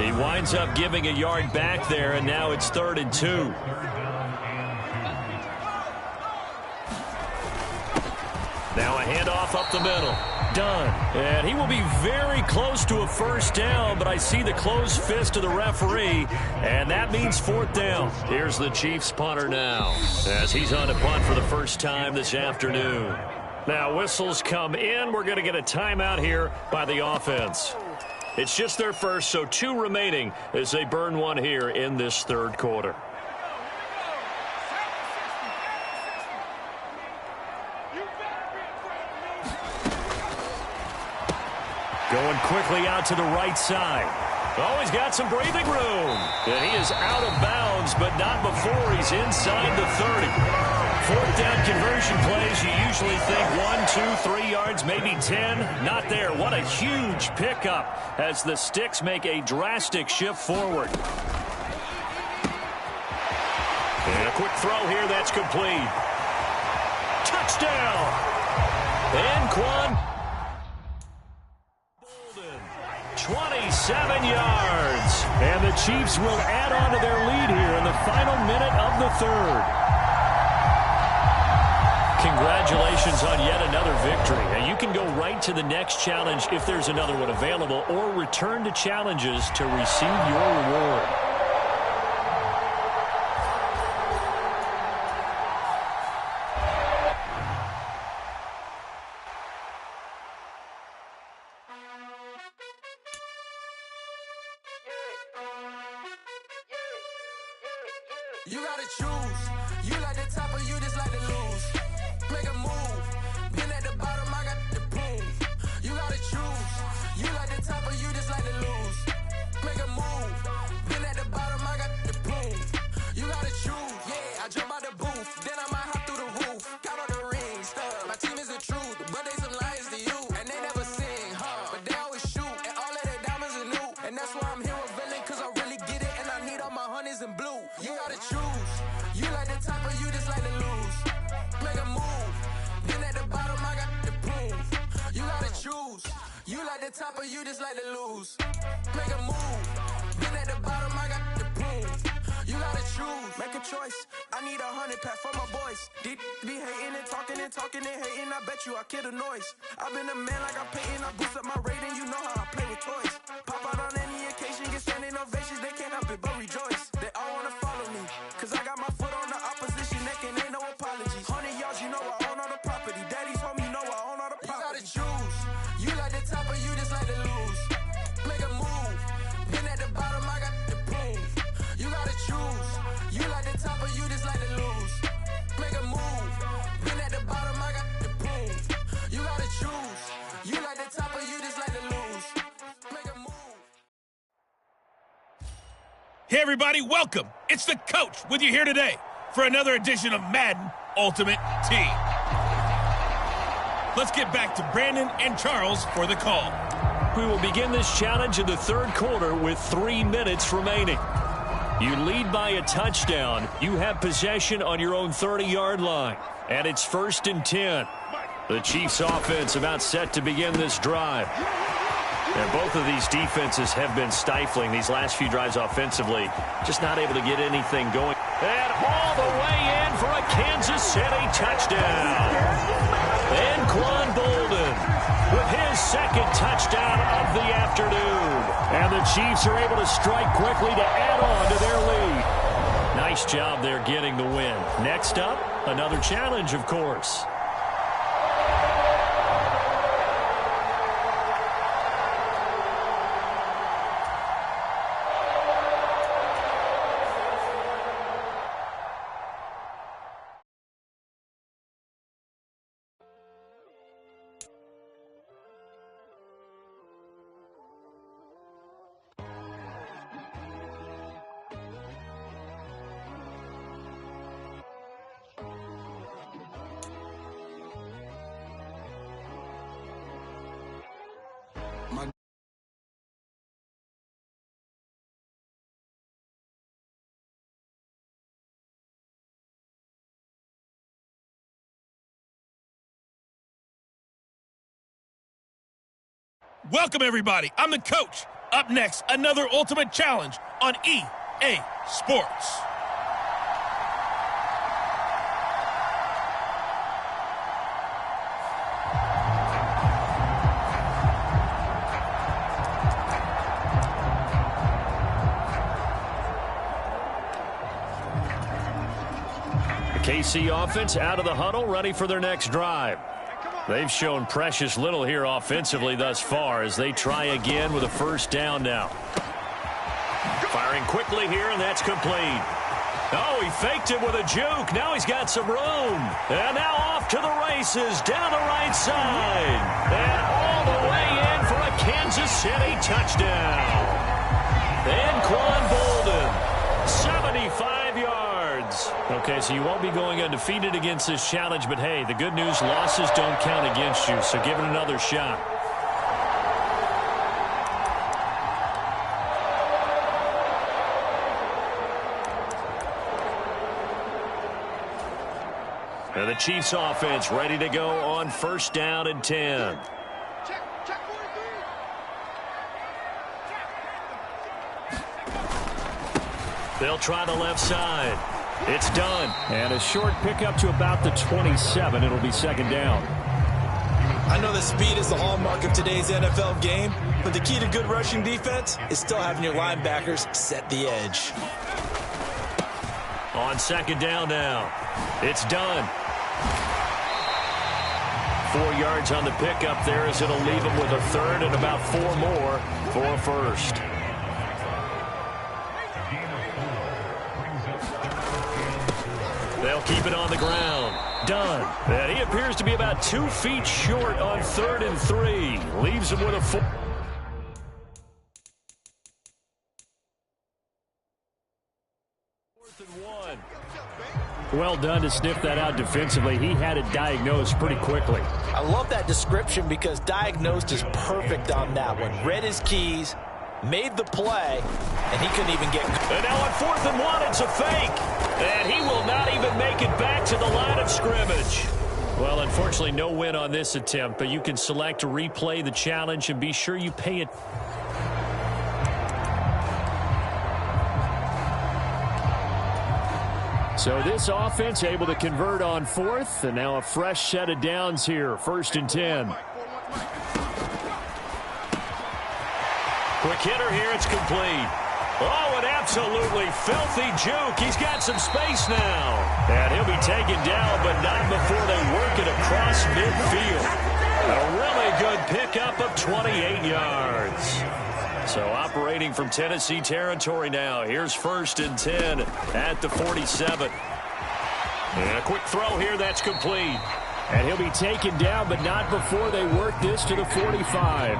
He winds up giving a yard back there, and now it's 3rd and 2. Now a handoff up the middle. Done. And he will be very close to a first down, but I see the closed fist of the referee, and that means fourth down. Here's the Chiefs punter now, as he's on to punt for the first time this afternoon. Now whistles come in. We're going to get a timeout here by the offense. It's just their first, so 2 remaining as they burn one here in this third quarter. Going quickly out to the right side. Oh, he's got some breathing room. And he is out of bounds, but not before he's inside the 30. Fourth down conversion plays, you usually think 1, 2, 3 yards, maybe 10. Not there. What a huge pickup as the Sticks make a drastic shift forward. And a quick throw here, that's complete. Touchdown! And Quan 27 yards. And the Chiefs will add on to their lead here in the final minute of the third. Congratulations on yet another victory. Now you can go right to the next challenge if there's another one available, or return to challenges to receive your reward. You gotta choose. You like the top or you just like to lose. Make a move. Been at the bottom, I got the prove. You gotta choose. You like the top or you just like to lose. Make a move. Been at the bottom, I got the prove. You gotta choose. Yeah, I jump out the booth. Then I might hop through the roof. Count on the rings. My team is the truth, but they some liars to you. And they never sing, but they always shoot. And all of their diamonds are new. And that's why I'm here with villain, cause I really get it. And I need all my honeys in blue. You gotta choose. You like the top or you just like to lose. Make a move. Been at the bottom, I got the proof. You gotta choose. You like the top or you just like to lose. Make a move. Been at the bottom, I got the proof. You gotta choose. Make a choice. I need 100 pack for my boys. Deep be hating and talking and hating. I bet you I kill the noise. I've been a man like I'm painting. I boost up my rating. You know how I play with toys. Pop out on any occasion, get standing ovations. They can't help it but rejoice. They all wanna follow me, cause I got my foot on the opposition neck and ain't no apologies. 100 yards, you know I own all the property. Daddy's home, you know I own all the property. You gotta choose. You like the top or you just like to lose. Make a move. Been at the bottom, I got the proof. You gotta choose. You like the top or you just like to lose. Make a move. Been at the bottom, I got the proof. You gotta choose. You like the top or you just like to lose. Make a move. Hey, everybody, welcome. It's the coach with you here today for another edition of Madden Ultimate Team. Let's get back to Brandon and Charles for the call. We will begin this challenge in the third quarter with 3 minutes remaining. You lead by a touchdown. You have possession on your own 30-yard line, and it's 1st and 10. The Chiefs offense about set to begin this drive. And both of these defenses have been stifling these last few drives offensively. Just not able to get anything going. And all the way in for a Kansas City touchdown. And Quan Bolden with his second touchdown of the afternoon. And the Chiefs are able to strike quickly to add on to their lead. Nice job there getting the win. Next up, another challenge, of course. Welcome, everybody. I'm the coach. Up next, another Ultimate Challenge on EA Sports. KC offense out of the huddle, ready for their next drive. They've shown precious little here offensively thus far as they try again with a first down now. Firing quickly here, and that's complete. Oh, he faked it with a juke. Now he's got some room. And now off to the races down the right side. And all the way in for a Kansas City touchdown. And Quan Bolden, 75 yards. Okay, so you won't be going undefeated against this challenge, but hey, the good news, losses don't count against you, so give it another shot. And the Chiefs offense ready to go on first down and 10. They'll try the left side. It's done. And a short pickup to about the 27. It'll be second down. I know that speed is the hallmark of today's NFL game, but the key to good rushing defense is still having your linebackers set the edge. On second down now. It's done. 4 yards on the pickup there as it'll leave him with a third and about 4 more for a first. They'll keep it on the ground. Done. And he appears to be about 2 feet short on 3rd and 3. Leaves him with a 4. Well done to sniff that out defensively. He had it diagnosed pretty quickly. I love that description because diagnosed is perfect on that one. Read his keys, made the play, and he couldn't even get... And now on 4th and 1, it's a fake. And he will not even make it back to the line of scrimmage. Well, unfortunately, no win on this attempt, but you can select to replay the challenge and be sure you pay it. So this offense able to convert on 4th, and now a fresh set of downs here, 1st and 10. Quick hitter here, it's complete. Oh, an absolutely filthy juke. He's got some space now. And he'll be taken down, but not before they work it across midfield. A really good pickup of 28 yards. So operating from Tennessee territory now. Here's 1st and 10 at the 47. And a quick throw here, that's complete. And he'll be taken down, but not before they work this to the 45.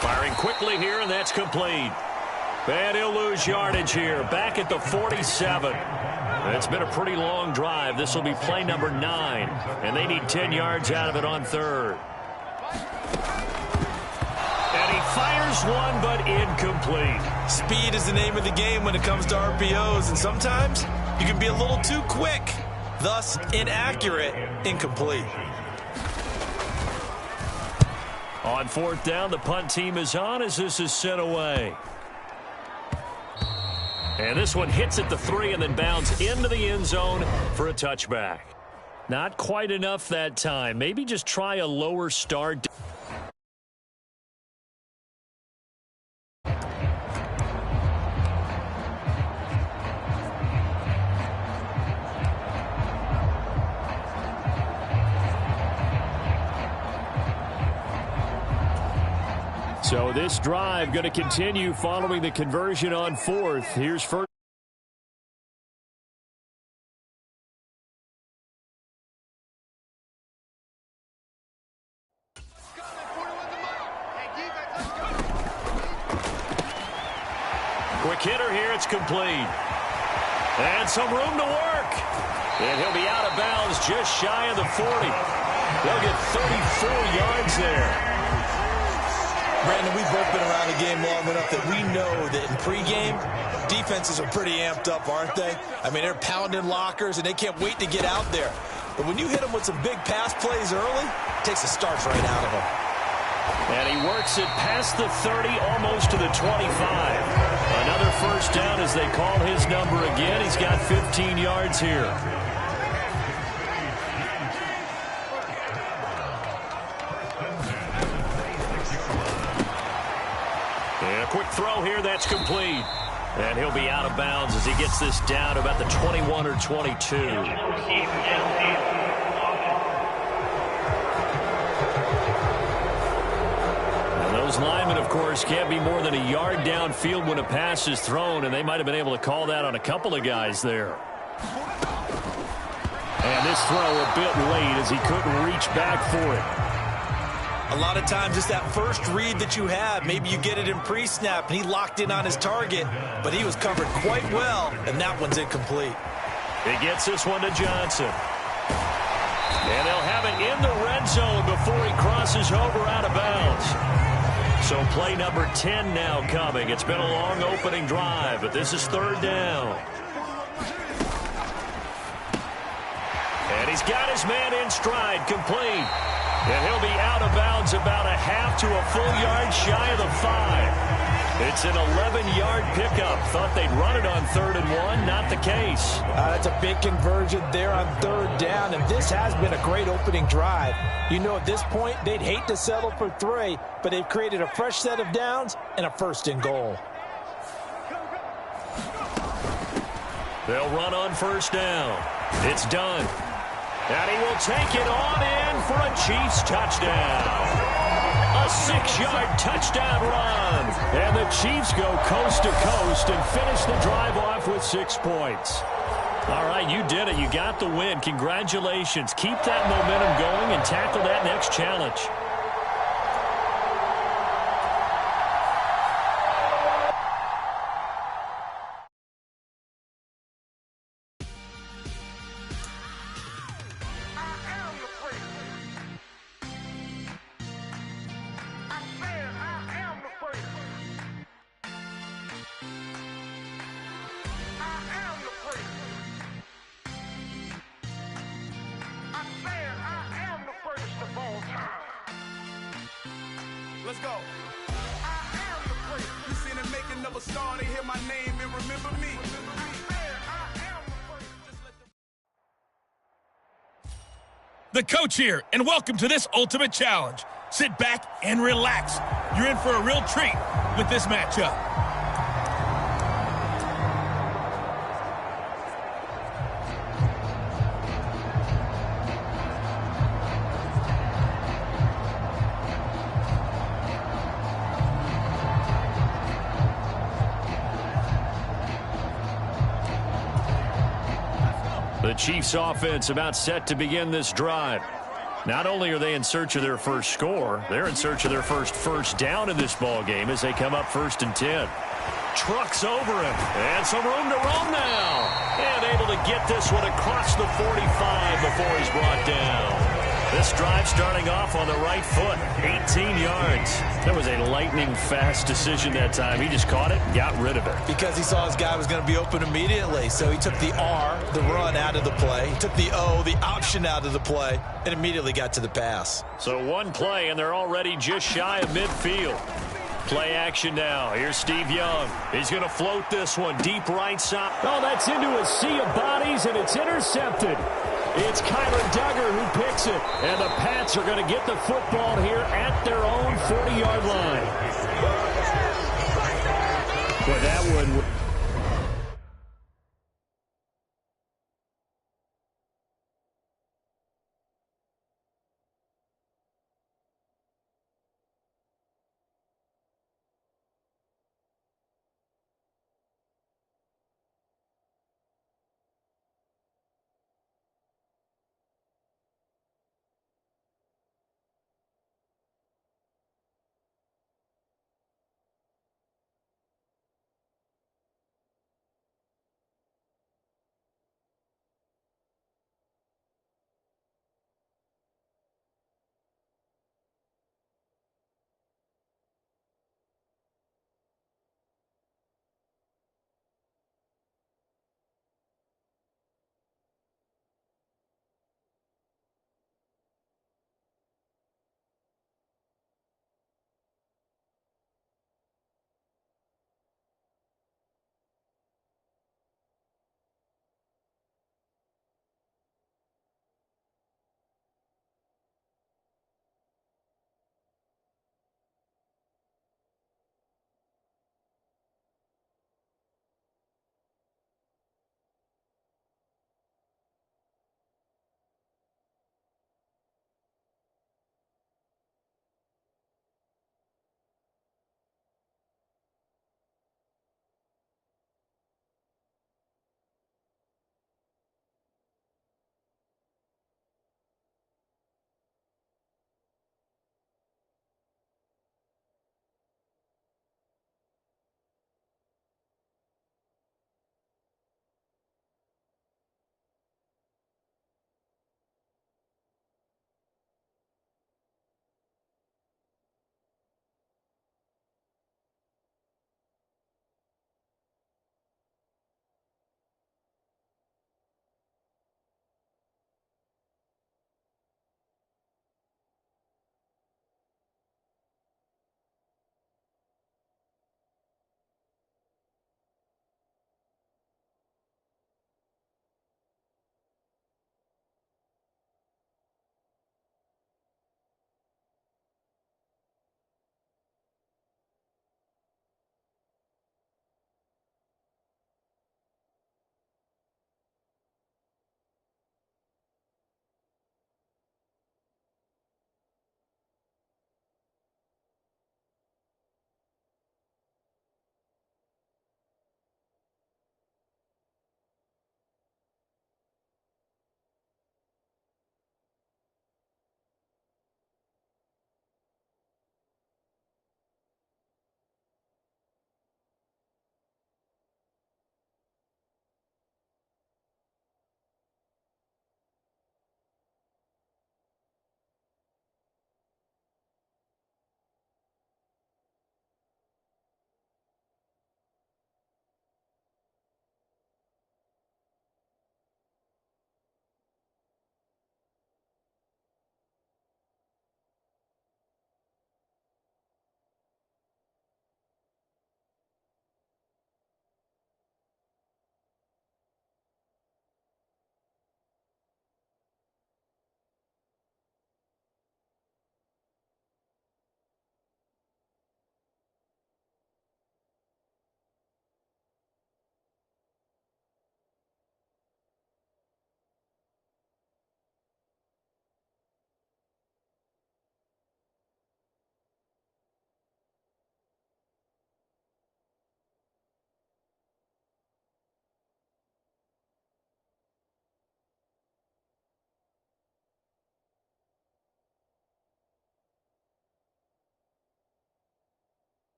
Firing quickly here, and that's complete. And he'll lose yardage here, back at the 47. It's been a pretty long drive. This will be play number 9, and they need 10 yards out of it on 3rd. And he fires one, but incomplete. Speed is the name of the game when it comes to RPOs, and sometimes you can be a little too quick, thus inaccurate, incomplete. On 4th down, the punt team is on as this is sent away. And this one hits at the 3 and then bounds into the end zone for a touchback. Not quite enough that time. Maybe just try a lower start. So this drive going to continue following the conversion on 4th. Here's first. Quick hitter here, it's complete. And some room to work. And he'll be out of bounds just shy of the 40. They'll get 34 yards there. Brandon, we've both been around the game long enough that we know that in pregame, defenses are pretty amped up, aren't they? I mean, they're pounding lockers, and they can't wait to get out there. But when you hit them with some big pass plays early, it takes the starch right out of them. And he works it past the 30, almost to the 25. Another first down as they call his number again. He's got 15 yards here. And a quick throw here, that's complete. And he'll be out of bounds as he gets this down about the 21 or 22. And those linemen, of course, can't be more than a yard downfield when a pass is thrown, and they might have been able to call that on a couple of guys there. And this throw a bit late as he couldn't reach back for it. A lot of times it's that first read that you have. Maybe you get it in pre-snap, and he locked in on his target, but he was covered quite well, and that one's incomplete. He gets this one to Johnson. And they'll have it in the red zone before he crosses over out of bounds. So play number 10 now coming. It's been a long opening drive, but this is third down. And he's got his man in stride, complete. And he'll be out of bounds about a half to a full yard shy of the 5. It's an 11-yard pickup. Thought they'd run it on 3rd and 1. Not the case. That's a big conversion there on 3rd down, and this has been a great opening drive. You know, at this point, they'd hate to settle for 3, but they've created a fresh set of downs and a 1st and goal. They'll run on 1st down. It's done. And he will take it on in for a Chiefs touchdown. A 6-yard touchdown run. And the Chiefs go coast to coast and finish the drive off with 6 points. All right, you did it. You got the win. Congratulations. Keep that momentum going and tackle that next challenge. Let's go. I am the great. You seen him making of a star, they hear my name and remember me. The coach here, and welcome to this ultimate challenge. Sit back and relax. You're in for a real treat with this matchup. The Chiefs offense about set to begin this drive. Not only are they in search of their first score, they're in search of their first down in this ball game as they come up 1st and 10. Trucks over him, and some room to roam now. And able to get this one across the 45 before he's brought down. This drive starting off on the right foot, 18 yards. That was a lightning-fast decision that time. He just caught it and got rid of it. Because he saw his guy was going to be open immediately, so he took the R, the run, out of the play. He took the O, the option, out of the play, and immediately got to the pass. So one play, and they're already just shy of midfield. Play action now. Here's Steve Young. He's going to float this one deep right side. Oh, that's into a sea of bodies, and it's intercepted. It's Kyler Duggar who picks it. And the Pats are going to get the football here at their own 40-yard line. Boy, that one...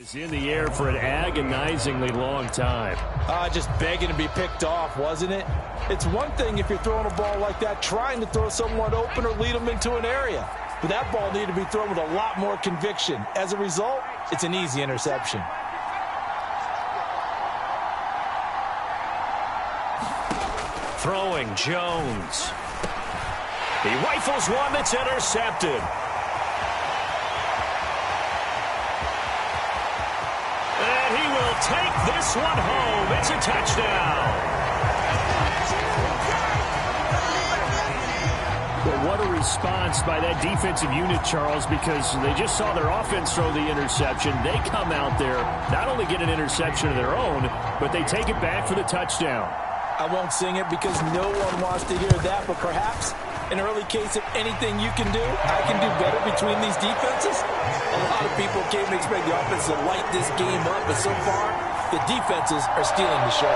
Is in the air for an agonizingly long time. Just begging to be picked off, wasn't it? It's one thing if you're throwing a ball like that, trying to throw someone open or lead them into an area. But that ball needed to be thrown with a lot more conviction. As a result, it's an easy interception. Throwing Jones. He rifles one that's intercepted. And he will take this one home. It's a touchdown. Well, what a response by that defensive unit, Charles, because they just saw their offense throw the interception. They come out there, not only get an interception of their own, but they take it back for the touchdown. I won't sing it because no one wants to hear that, but perhaps an early case of anything you can do, I can do better between these defenses. A lot of people came to expect the offense to light this game up, but so far, the defenses are stealing the show.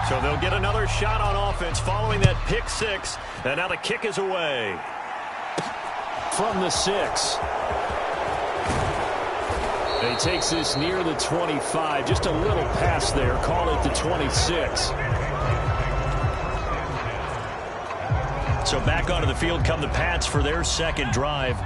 So they'll get another shot on offense following that pick six. And now the kick is away. From the 6. He takes this near the 25. Just a little pass there. Call it the 26. So back onto the field come the Pats for their second drive.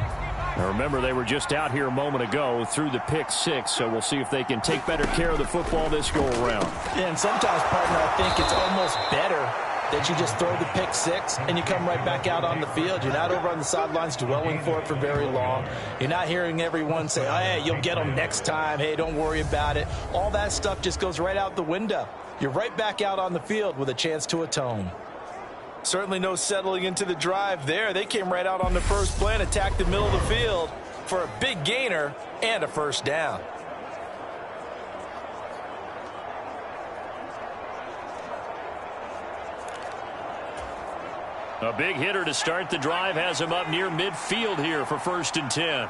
Now remember, they were just out here a moment ago through the pick 6, so we'll see if they can take better care of the football this go-around. Yeah, and sometimes, partner, I think it's almost better that you just throw the pick 6 and you come right back out on the field. You're not over on the sidelines dwelling for it for very long. You're not hearing everyone say, oh, hey, you'll get them next time. Hey, don't worry about it. All that stuff just goes right out the window. You're right back out on the field with a chance to atone. Certainly no settling into the drive there. They came right out on the first play and attacked the middle of the field for a big gainer and a first down. A big hitter to start the drive has him up near midfield here for 1st and 10.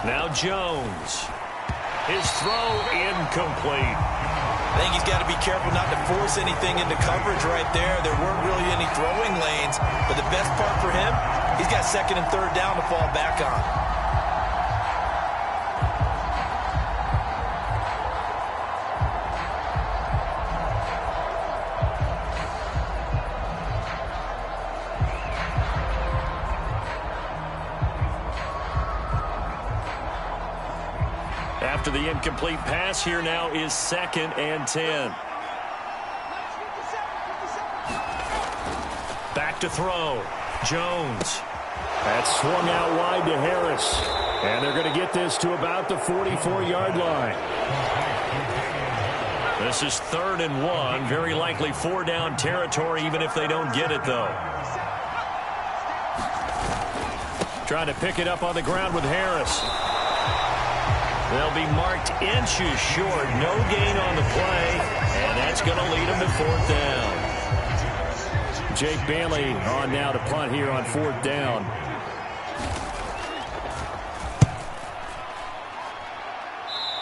Now Jones. His throw incomplete. I think he's got to be careful not to force anything into coverage right there. There weren't really any throwing lanes, but the best part for him, he's got 2nd and 3rd down to fall back on. After the incomplete pass, here now is 2nd and 10. Back to throw. Jones. That swung out wide to Harris. And they're going to get this to about the 44-yard line. This is 3rd and 1. Very likely 4-down territory, even if they don't get it, though. Trying to pick it up on the ground with Harris. They'll be marked inches short. No gain on the play, and that's going to lead them to 4th down. Jake Bailey on now to punt here on 4th down.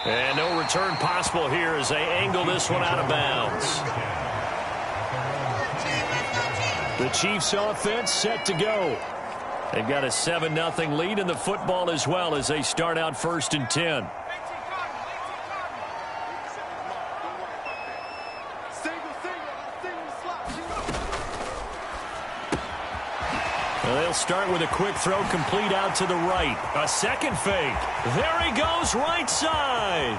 And no return possible here as they angle this one out of bounds. The Chiefs offense set to go. They've got a 7-0 lead in the football as well as they start out 1st and 10. They'll start with a quick throw complete out to the right. A second fake. There he goes right side.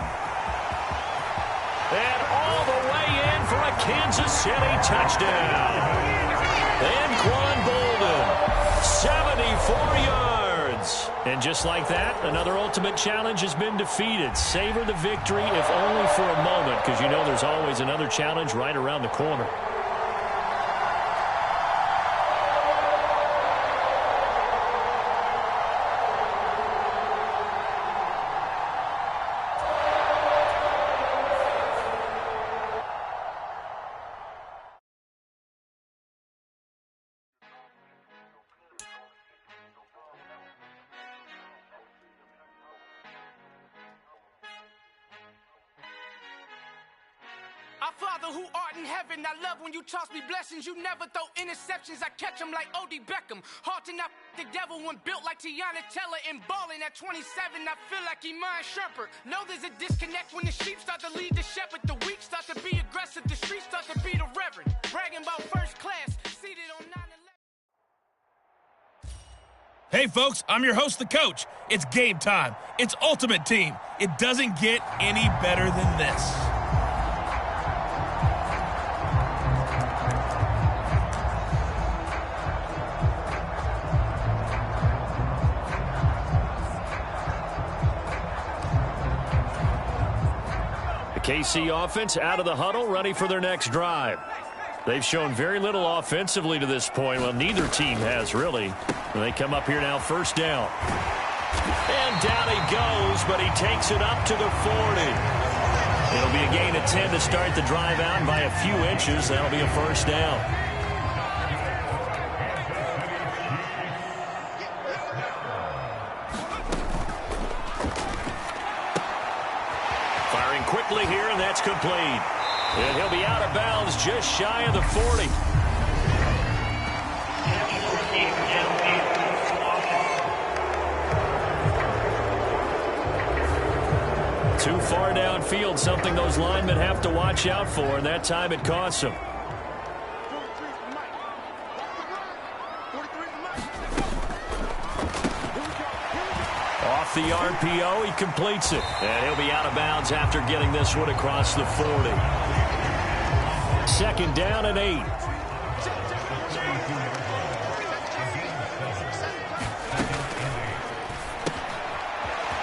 And all the way in for a Kansas City touchdown. And Quan Bolden, 74 yards. And just like that, another ultimate challenge has been defeated. Savor the victory, if only for a moment, because you know there's always another challenge right around the corner. Our Father who art in heaven, I love when you toss me blessings. You never throw interceptions, I catch them like O.D. Beckham. Hard to not the devil when built like Tiana Teller and balling at 27. I feel like Iman Shumpert. Know there's a disconnect when the sheep start to lead the shepherd. The weak start to be aggressive, the streets start to be the reverend. Bragging about first class, seated on 9/11. Hey, folks, I'm your host, the coach. It's game time. It's Ultimate Team. It doesn't get any better than this. The KC offense out of the huddle, ready for their next drive. They've shown very little offensively to this point. Well, neither team has, really. And they come up here now, first down. And down he goes, but he takes it up to the 40. It'll be a gain of 10 to start the drive out, and by a few inches, that'll be a first down. Firing quickly here, and that's complete. And he'll be out of bounds just shy of the 40. Too far downfield, something those linemen have to watch out for, and that time it costs them. Off the RPO, he completes it. And he'll be out of bounds after getting this one across the 40. Second down and 8.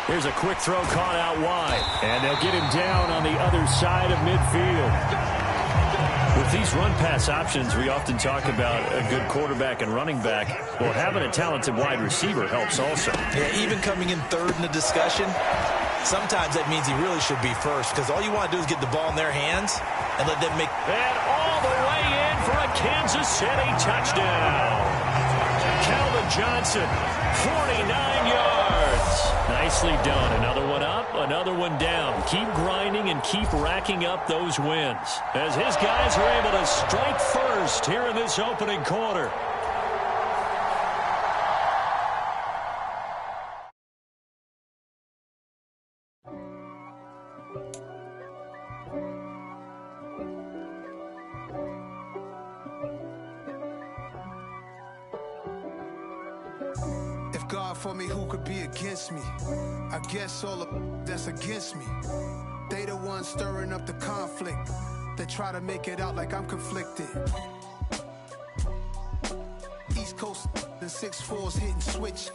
Here's a quick throw caught out wide. And they'll get him down on the other side of midfield. With these run-pass options, we often talk about a good quarterback and running back. Well, having a talented wide receiver helps also. Yeah, even coming in third in the discussion, sometimes that means he really should be first, because all you want to do is get the ball in their hands and let them make... And all the way in for a Kansas City touchdown. Calvin Johnson, 49 yards. Nicely done. Another one up, another one down. Keep grinding and keep racking up those wins as his guys are able to strike first here in this opening quarter. God for me, who could be against me? I guess all of that's against me. They the ones stirring up the conflict. They try to make it out like I'm conflicted. East Coast and 6'4's hitting switch.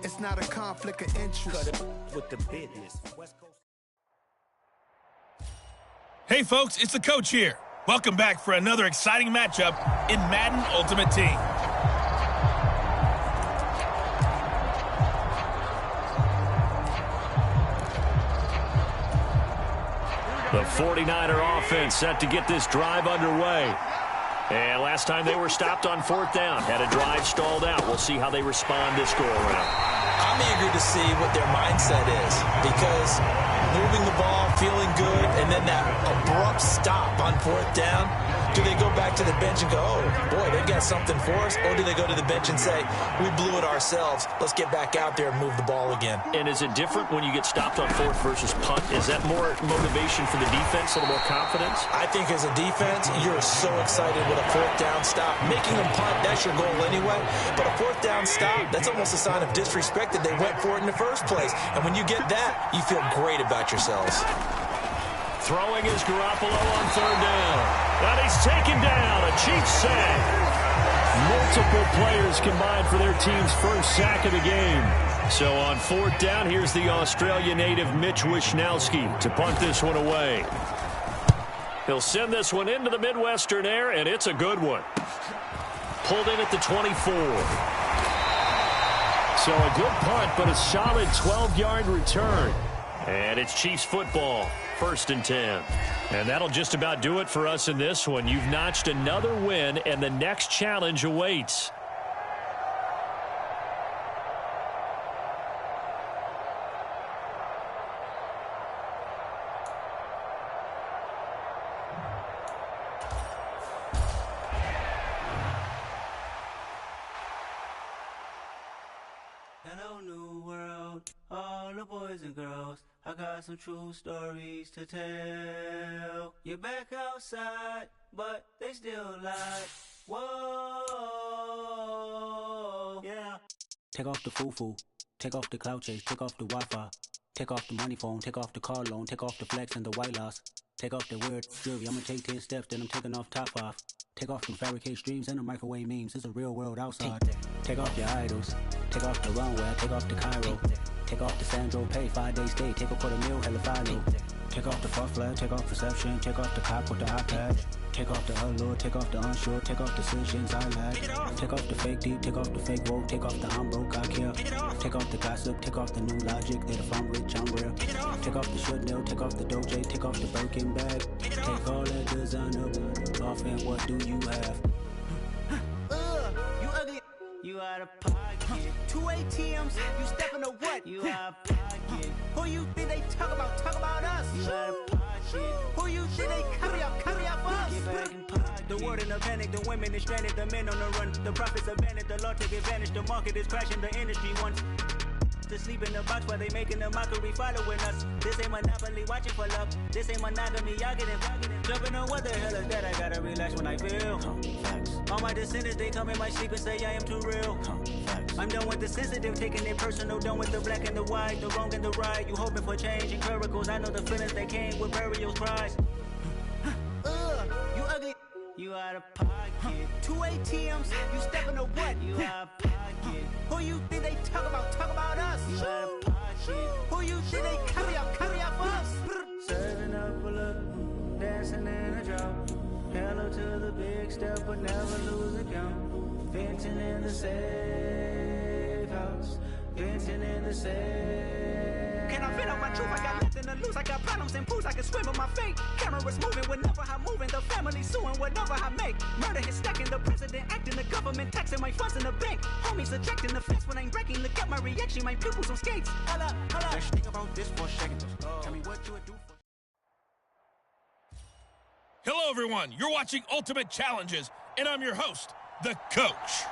It's not a conflict of interest. With the business. West Coast. Hey, folks, it's the coach here. Welcome back for another exciting matchup in Madden Ultimate Team. The 49er offense set to get this drive underway. And last time they were stopped on fourth down, had a drive stalled out. We'll see how they respond this go-around. I'm eager to see what their mindset is, because moving the ball, feeling good, and then that abrupt stop on fourth down, do they go back to the bench and go, oh, boy, they've got something for us? Or do they go to the bench and say, we blew it ourselves, let's get back out there and move the ball again? And is it different when you get stopped on fourth versus punt? Is that more motivation for the defense, a little more confidence? I think as a defense, you're so excited with a fourth down stop. Making them punt, that's your goal anyway. But a fourth down stop, that's almost a sign of disrespect that they went for it in the first place. And when you get that, you feel great about yourselves. Throwing is Garoppolo on third down. And he's taken down. A Chiefs sack. Multiple players combined for their team's first sack of the game. So on fourth down, here's the Australia native Mitch Wishnowsky to punt this one away. He'll send this one into the Midwestern air, and it's a good one. Pulled in at the 24. So a good punt, but a solid 12-yard return. And it's Chiefs football, 1st and 10. And that'll just about do it for us in this one. You've notched another win, and the next challenge awaits. boys and girls, I got some true stories to tell. You're back outside, but they still lie. Whoa, yeah. Take off the foo-foo, take off the cloud chase, take off the Wi-Fi. Take off the money phone, take off the car loan, take off the flex and the white loss. Take off the weird jewelry, I'ma take 10 steps, then I'm taking off top off. Take off them fabricated streams and the microwave memes, it's a real world outside. Take off your idols, take off the runway, take off the Cairo. Take off the Sandro pay, 5 days stay, take a $250,000, hella follow. Take off the fuck flag, take off perception, take off the cop with the iPad. Take off the allure, take off the unsure, take off the decisions I lack. Take off the fake deep, take off the fake woke, take off the I'm broke, I care. Take off the gossip, take off the new logic, that if I'm rich, I'm real. Take off the Chanel, take off the Doja, take off the Birkin bag. Take all that designer off and what do you have? You ugly. You out of pocket. 2 ATMs, you stepping to what? You out of pocket. Who you think they talk about? Talk about us. You out of pocket. Who you think they carry up us? Get back in pocket. The world in a panic, the women is stranded, the men on the run. The profits abandoned, the law take advantage. The market is crashing, the industry wants to sleep in the box while they making a mockery following us. This ain't monopoly, watching for love. This ain't monogamy, y'all getting jumping on what the hell is that? I gotta relax when I feel. All my descendants, they come in my sleep and say I am too real. I'm done with the sensitive, taking it personal. Done with the black and the white, the wrong and the right. You hoping for change and miracles. I know the feelings that came with burial cries. You ugly. You out of pocket. 2 ATMs, you stepping to what? You out of pocket. Who you think they talk about? Talk about us. You out of pocket. Who you think they carry up us? Serving up a look, dancing in a drop. Hello to the big step, but never lose a count. Venting in the safe house. Venting in the safe. Can I vent on my truth? I got nothing to lose. I got problems and pools. I can swim with my fate. Cameras moving whenever I'm moving. The family suing whatever I make. Murder is stacking. The president acting. The government taxing my funds in the bank. Homies ejecting the fence when I'm breaking. Look at my reaction. My pupils on skates. Holla. Let's think about this for a second. Tell me what you would do for. Hello, everyone. You're watching Ultimate Challenges, and I'm your host, the Coach.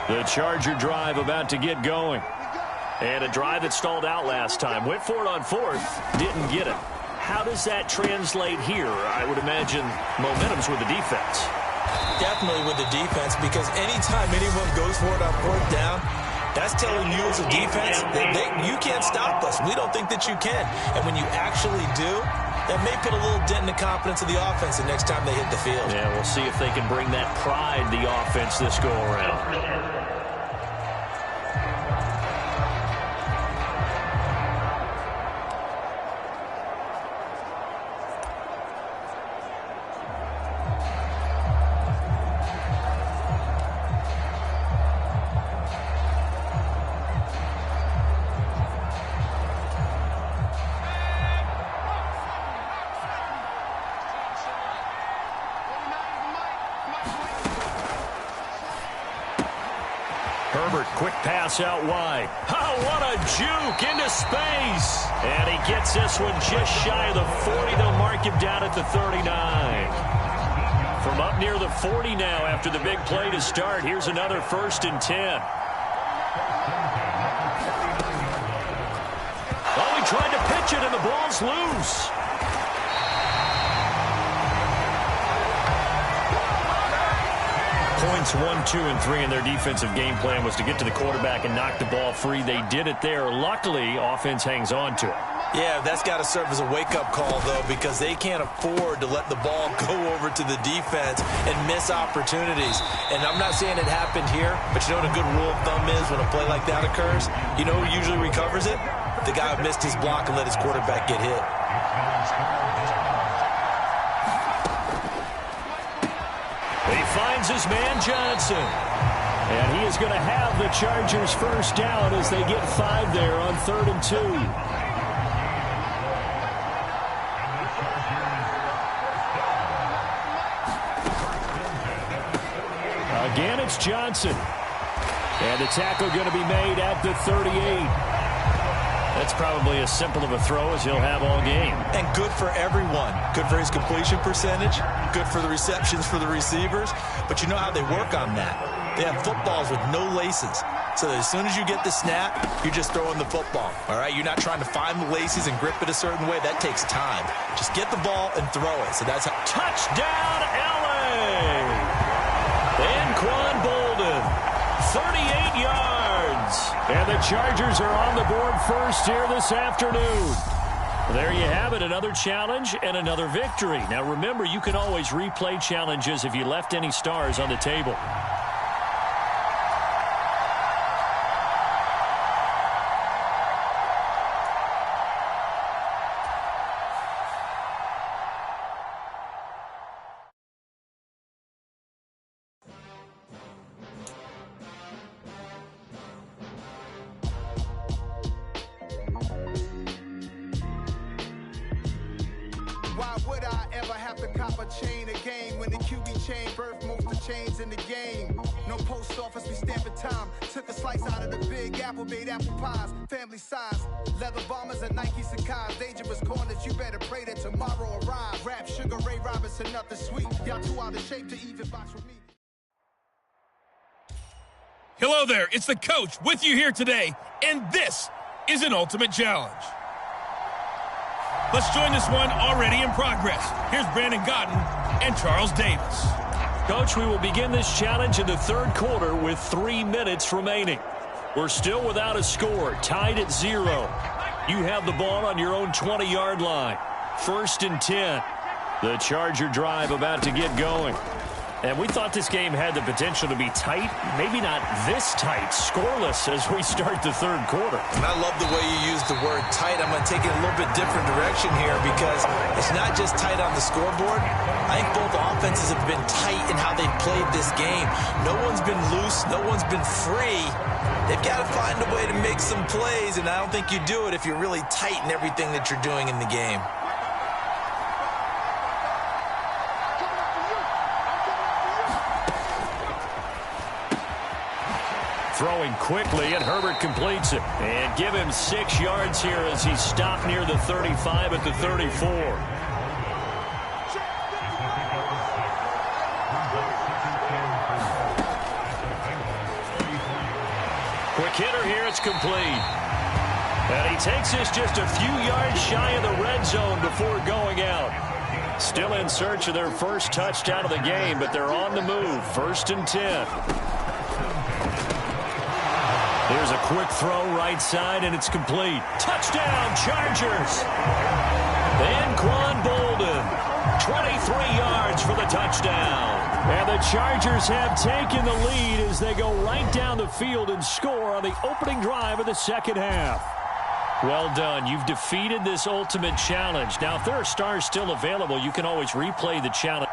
The Charger drive about to get going. And a drive that stalled out last time. Went for it on fourth, didn't get it. How does that translate here? I would imagine momentum's with the defense. Definitely with the defense, because anytime anyone goes for it on fourth down, that's telling you as a defense that you can't stop us. We don't think that you can. And when you actually do, that may put a little dent in the confidence of the offense the next time they hit the field. Yeah, we'll see if they can bring that pride, the offense, this go around. Herbert, quick pass out wide. Oh, what a juke into space. And he gets this one just shy of the 40. They'll mark him down at the 39. From up near the 40 now after the big play to start. Here's another 1st and 10. Oh, he tried to pitch it, and the ball's loose. Points 1, 2, and 3 in their defensive game plan was to get to the quarterback and knock the ball free. They did it there. Luckily, offense hangs on to it. Yeah, that's got to serve as a wake-up call, though, because they can't afford to let the ball go over to the defense and miss opportunities. And I'm not saying it happened here, but you know what a good rule of thumb is when a play like that occurs? You know who usually recovers it? The guy who missed his block and let his quarterback get hit. He finds his man Johnson. And he is going to have the Chargers first down as they get 5 there on 3rd and 2. Again, it's Johnson. And the tackle going to be made at the 38. That's probably as simple of a throw as he'll have all game. And good for everyone. Good for his completion percentage. Good for the receptions for the receivers. But you know how they work on that. They have footballs with no laces. So that as soon as you get the snap, you're just throwing the football. All right? You're not trying to find the laces and grip it a certain way. That takes time. Just get the ball and throw it. So that's how. Touchdown, L.A. And Quan Bolden, 38 yards. And the Chargers are on the board first here this afternoon. There you have it, another challenge and another victory. Now remember, you can always replay challenges if you left any stars on the table. Why would I ever have to cop a chain a game when the QB chain birthed most of chains in the game? No post office, we stamping time. Took a slice out of the big apple, made apple pies, family size. Leather bombers and Nike Sacai's. Dangerous corners, you better pray that tomorrow arrives. Rap, Sugar Ray Robinson, nothing sweet. Y'all too out of shape to even box with me. Hello there, it's the coach with you here today, and this is an ultimate challenge. Let's join this one already in progress. Here's Brandon Godden and Charles Davis. Coach, we will begin this challenge in the 3rd quarter with 3 minutes remaining. We're still without a score, tied at 0. You have the ball on your own 20-yard line. 1st and 10. The Charger drive about to get going. And we thought this game had the potential to be tight, maybe not this tight, scoreless as we start the 3rd quarter. And I love the way you use the word tight. I'm going to take it a little bit different direction here because it's not just tight on the scoreboard. I think both offenses have been tight in how they've played this game. No one's been loose. No one's been free. They've got to find a way to make some plays, and I don't think you do it if you're really tight in everything that you're doing in the game. Throwing quickly, and Herbert completes it. And give him 6 yards here as he stopped near the 35 at the 34. Quick hitter here, it's complete. And he takes this just a few yards shy of the red zone before going out. Still in search of their first touchdown of the game, but they're on the move. 1st and 10. Here's a quick throw right side, and it's complete. Touchdown, Chargers! And Quan Bolden, 23 yards for the touchdown. And the Chargers have taken the lead as they go right down the field and score on the opening drive of the 2nd half. Well done. You've defeated this ultimate challenge. Now, if there are stars still available, you can always replay the challenge.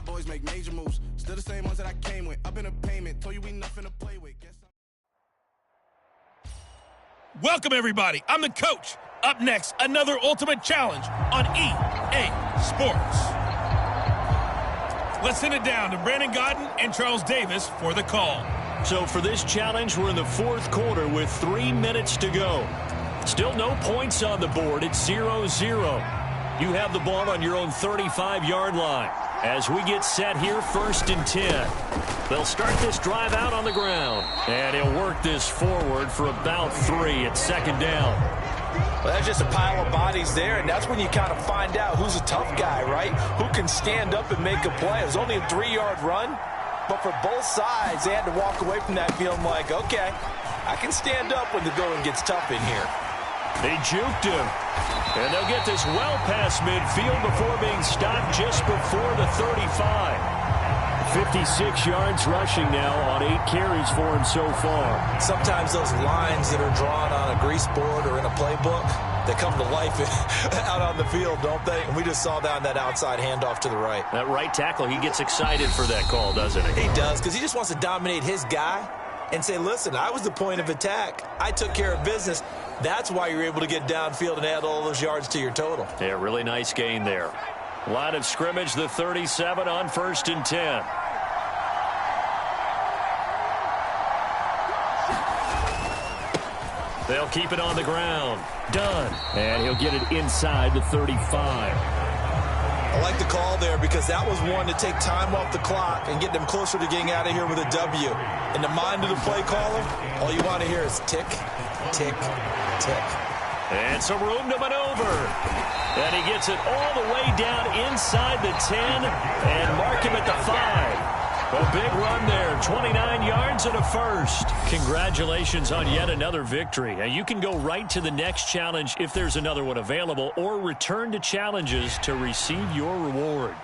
Boys make major moves. Still the same ones that I came with. Up in a payment. Told you we nothing to play with. Welcome, everybody. I'm the coach. Up next, another ultimate challenge on EA Sports. Let's send it down to Brandon Godden and Charles Davis for the call. So for this challenge, we're in the 4th quarter with 3 minutes to go. Still no points on the board. It's 0-0. You have the ball on your own 35-yard line. As we get set here, 1st and 10. They'll start this drive out on the ground. And he'll work this forward for about 3 at 2nd down. Well, that's just a pile of bodies there, and that's when you kind of find out who's a tough guy, right? Who can stand up and make a play. It was only a 3-yard run, but for both sides, they had to walk away from that feeling like, okay, I can stand up when the going gets tough in here. They juked him. And they'll get this well past midfield before being stopped just before the 35. 56 yards rushing now on 8 carries for him so far. Sometimes those lines that are drawn on a grease board or in a playbook, they come to life out on the field, don't they? And we just saw that on that outside handoff to the right. That right tackle, he gets excited for that call, doesn't he? He does, because he just wants to dominate his guy and say, listen, I was the point of attack. I took care of business. That's why you're able to get downfield and add all those yards to your total. Yeah, really nice gain there. Line of scrimmage, the 37 on 1st and 10. They'll keep it on the ground. Done. And he'll get it inside the 35. I like the call there because that was one to take time off the clock and get them closer to getting out of here with a W. In the mind of the play caller, all you want to hear is tick, tick, tick. And some room to maneuver. And he gets it all the way down inside the 10 and mark him at the 5. A big run there, 29 yards and a first. Congratulations on yet another victory. Now you can go right to the next challenge if there's another one available, or return to challenges to receive your reward.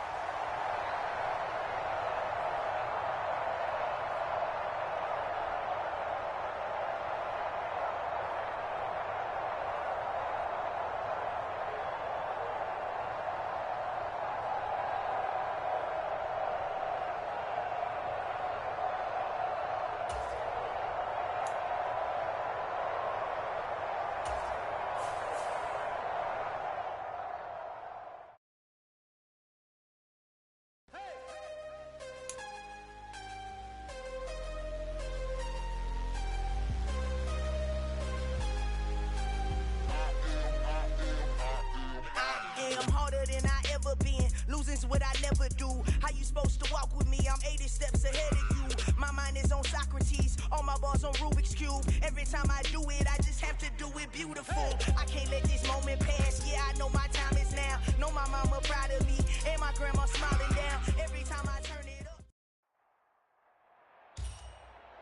What I never do. How you supposed to walk with me? I'm 80 steps ahead of you. My mind is on Socrates, all my balls on Rubik's Cube. Every time I do it, I just have to do it beautiful. I can't let this moment pass. Yeah, I know my time is now. Know my mama proud of me, and my grandma smiling down every time I turn it up.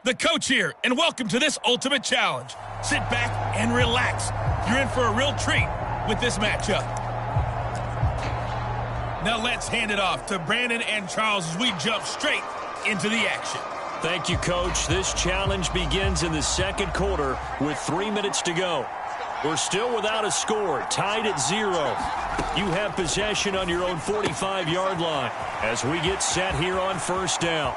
The coach here, and welcome to this ultimate challenge. Sit back and relax. You're in for a real treat with this matchup. Now let's hand it off to Brandon and Charles as we jump straight into the action. Thank you, Coach. This challenge begins in the 2nd quarter with 3 minutes to go. We're still without a score, tied at 0. You have possession on your own 45-yard line as we get set here on 1st down.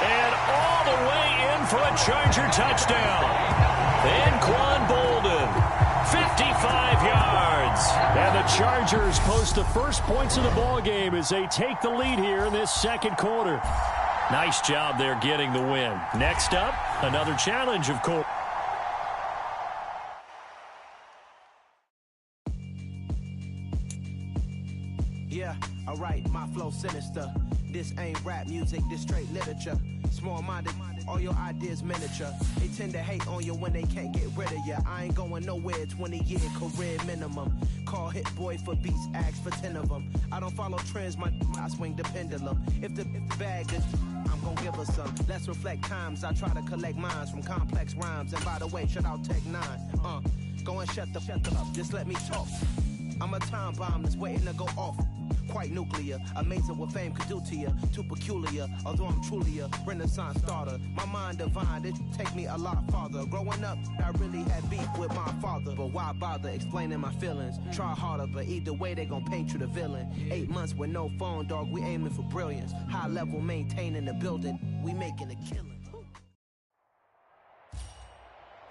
And all the way in for a Charger touchdown. And Quan Bolden. 55 yards. And the Chargers post the first points of the ball game as they take the lead here in this 2nd quarter. Nice job there getting the win. Next up, another challenge, of course. Yeah, alright, my flow sinister. This ain't rap music, this straight literature. Small-minded, all your ideas miniature. They tend to hate on you when they can't get rid of you. I ain't going nowhere, 20-year career minimum. Call Hit Boy for beats, ask for 10 of them. I don't follow trends, I swing the pendulum. If the bag is, I'm gonna give her some. Let's reflect times, I try to collect minds from complex rhymes. And by the way, shout out Tech 9. Go and shut the up, just let me talk. I'm a time bomb that's waiting to go off. Quite nuclear, amazing what fame could do to you. Too peculiar, although I'm truly a renaissance starter. My mind divine, it take me a lot farther. Growing up, I really had beef with my father. But why bother explaining my feelings? Try harder, but either way they gon' paint you the villain. 8 months with no phone, dog, we aiming for brilliance. High level maintaining the building, we making a killing.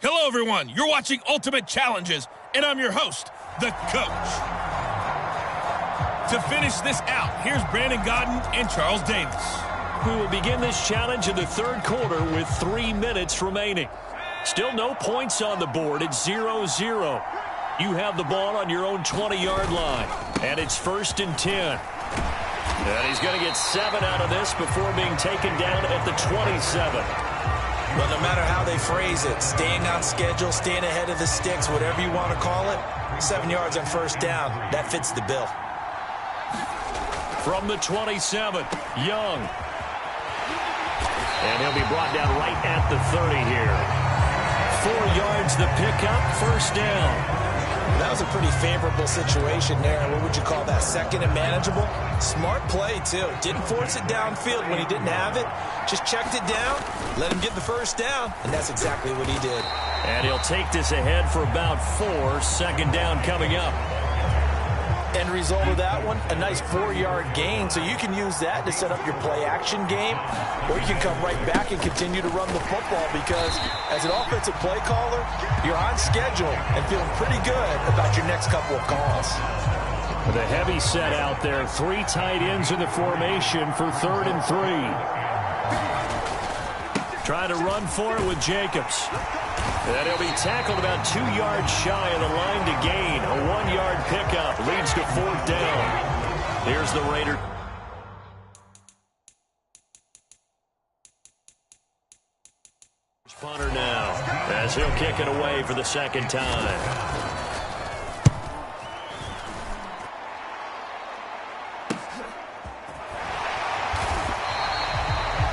Hello, everyone. You're watching Ultimate Challenges, and I'm your host, the coach. To finish this out, here's Brandon Godden and Charles Davis. We will begin this challenge in the 3rd quarter with 3 minutes remaining. Still no points on the board. It's 0-0. You have the ball on your own 20-yard line, and it's 1st and 10. And he's going to get 7 out of this before being taken down at the 27. Well, no matter how they phrase it, staying on schedule, staying ahead of the sticks, whatever you want to call it, 7 yards on 1st down, that fits the bill. From the 27, Young. And he'll be brought down right at the 30 here. 4 yards the pickup, 1st down. That was a pretty favorable situation there. What would you call that? 2nd and manageable? Smart play, too. Didn't force it downfield when he didn't have it. Just checked it down, let him get the 1st down, and that's exactly what he did. And he'll take this ahead for about 4. 2nd down coming up. End result of that one, a nice 4-yard gain. So you can use that to set up your play-action game, or you can come right back and continue to run the football because as an offensive play caller, you're on schedule and feeling pretty good about your next couple of calls. The heavy set out there. 3 tight ends in the formation for 3rd and 3. Trying to run for it with Jacobs. And he'll be tackled about 2 yards shy of the line to gain. A 1-yard pickup leads to 4th down. Here's the Raider. Punter now as he'll kick it away for the 2nd time.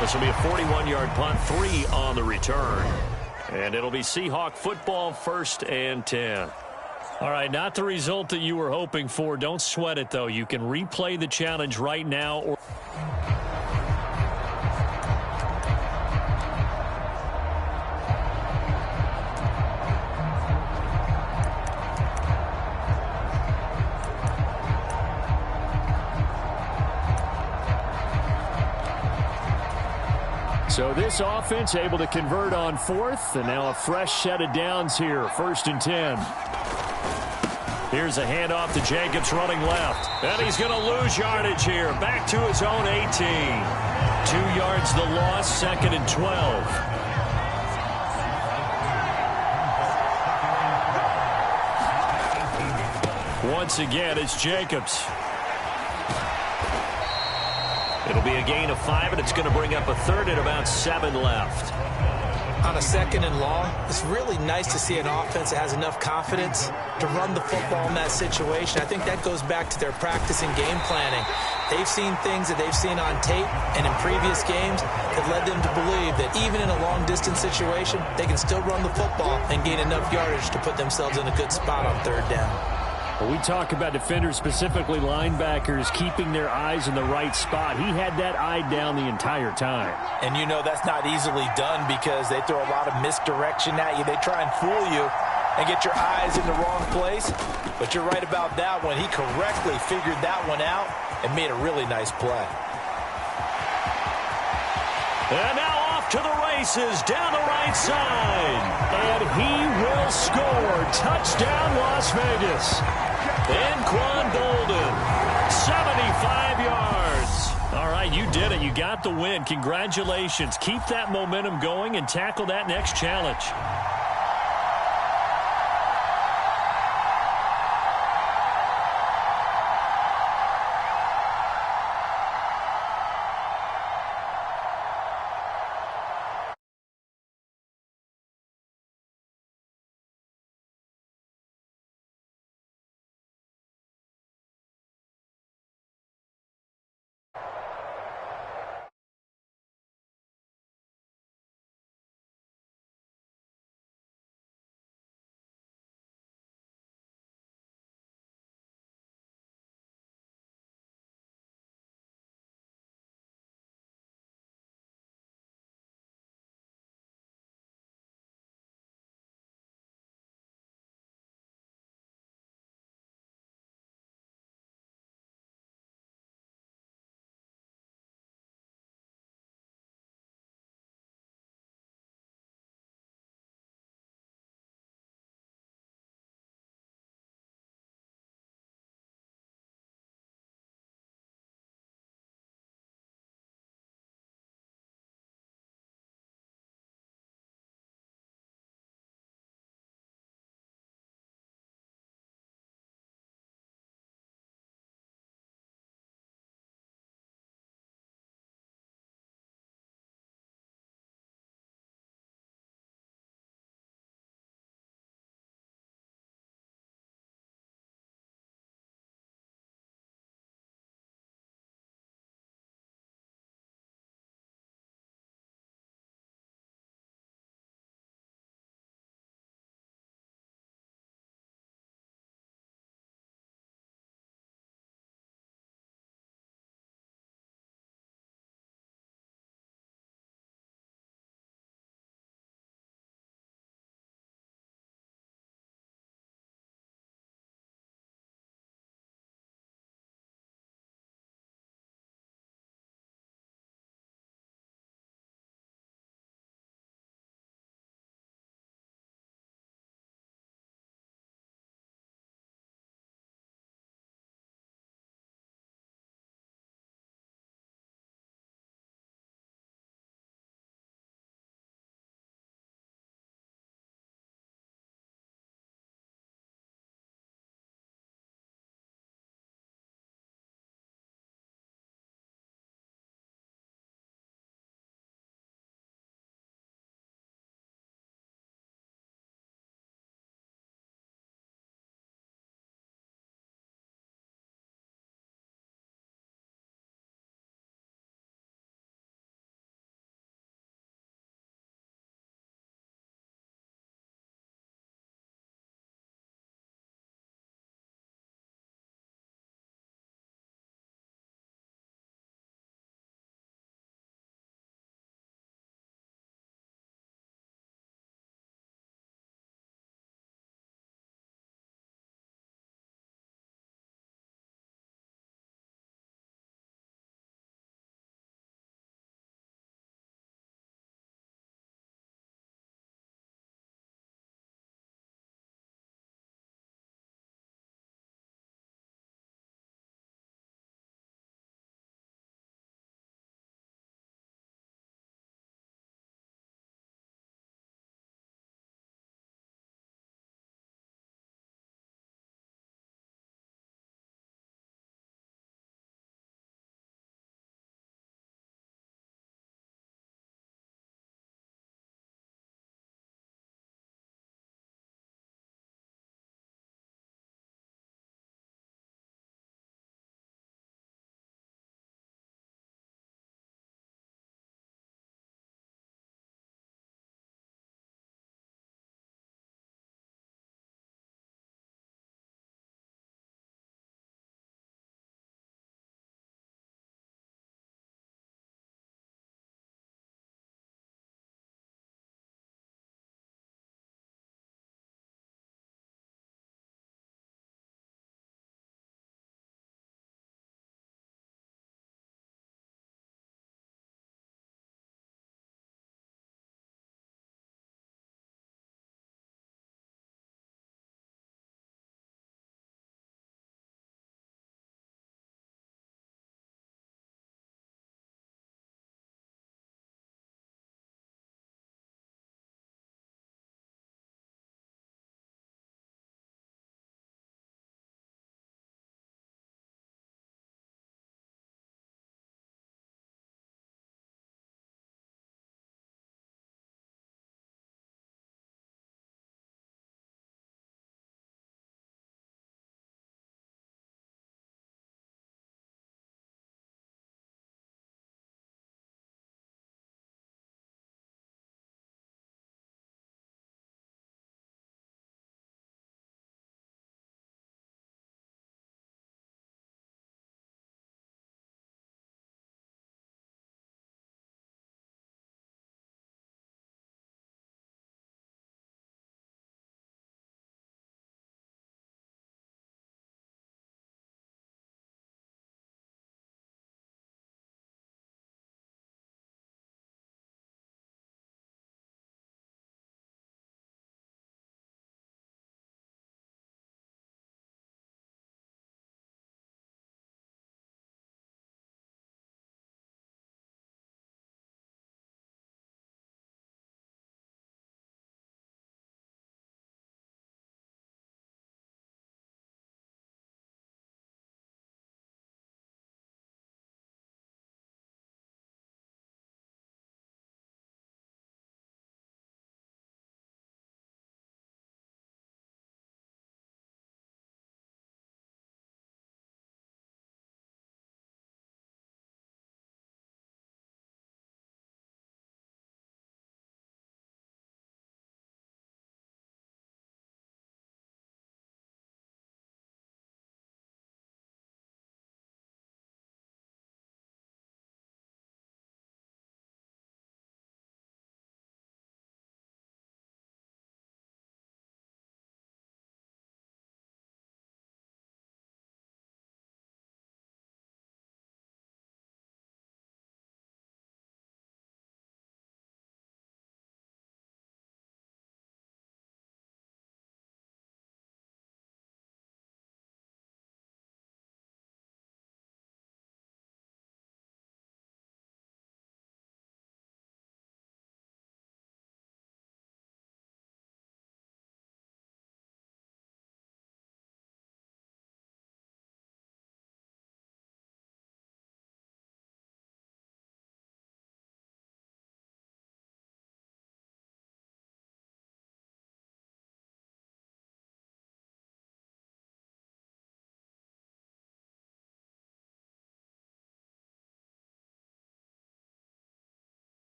This will be a 41-yard punt, 3 on the return. And it'll be Seahawk football, 1st and 10. All right, not the result that you were hoping for. Don't sweat it, though. You can replay the challenge right now. Or so this offense able to convert on 4th, and now a fresh set of downs here, 1st and 10. Here's a handoff to Jacobs running left. And he's going to lose yardage here. Back to his own 18. 2 yards the loss, 2nd and 12. Once again, it's Jacobs. It'll be a gain of 5, and it's going to bring up a 3rd and about 7 left. On a 2nd and long, it's really nice to see an offense that has enough confidence to run the football in that situation. I think that goes back to their practice and game planning. They've seen things that they've seen on tape and in previous games that led them to believe that even in a long-distance situation, they can still run the football and gain enough yardage to put themselves in a good spot on 3rd down. Well, we talk about defenders, specifically linebackers, keeping their eyes in the right spot. He had that eye down the entire time. And you know that's not easily done because they throw a lot of misdirection at you. They try and fool you and get your eyes in the wrong place. But you're right about that one. He correctly figured that one out and made a really nice play. And now off to the races down the right side. And he will score. Touchdown, Las Vegas. And Quan Bolden, 75 yards. All right, you did it. You got the win. Congratulations. Keep that momentum going and tackle that next challenge.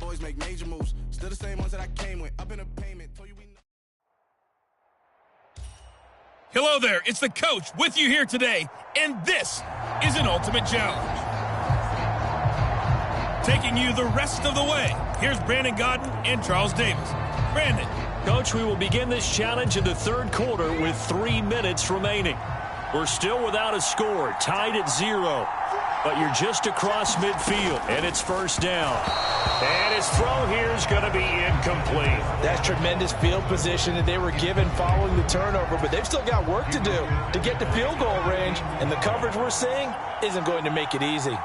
boys make major moves. Still the same ones that I came with. Up in a payment. Told you we. Hello there, it's the coach with you here today, and this is an Ultimate Challenge. Taking you the rest of the way, here's Brandon Godden and Charles Davis. Brandon. Coach, we will begin this challenge in the third quarter with 3 minutes remaining. We're still without a score, tied at 0. But you're just across midfield, and it's first down. And his throw here is going to be incomplete. That's tremendous field position that they were given following the turnover, but they've still got work to do to get to field goal range, and the coverage we're seeing isn't going to make it easy.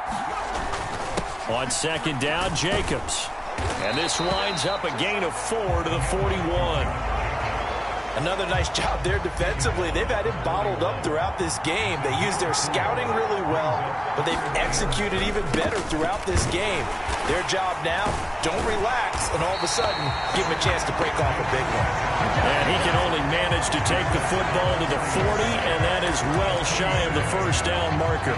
On second down, Jacobs. And this winds up a gain of 4 to the 41. Another nice job there defensively. They've had him bottled up throughout this game. They used their scouting really well, but they've executed even better throughout this game. Their job now, don't relax, and all of a sudden, give him a chance to break off a big one. And he can only manage to take the football to the 40, and that is well shy of the first down marker.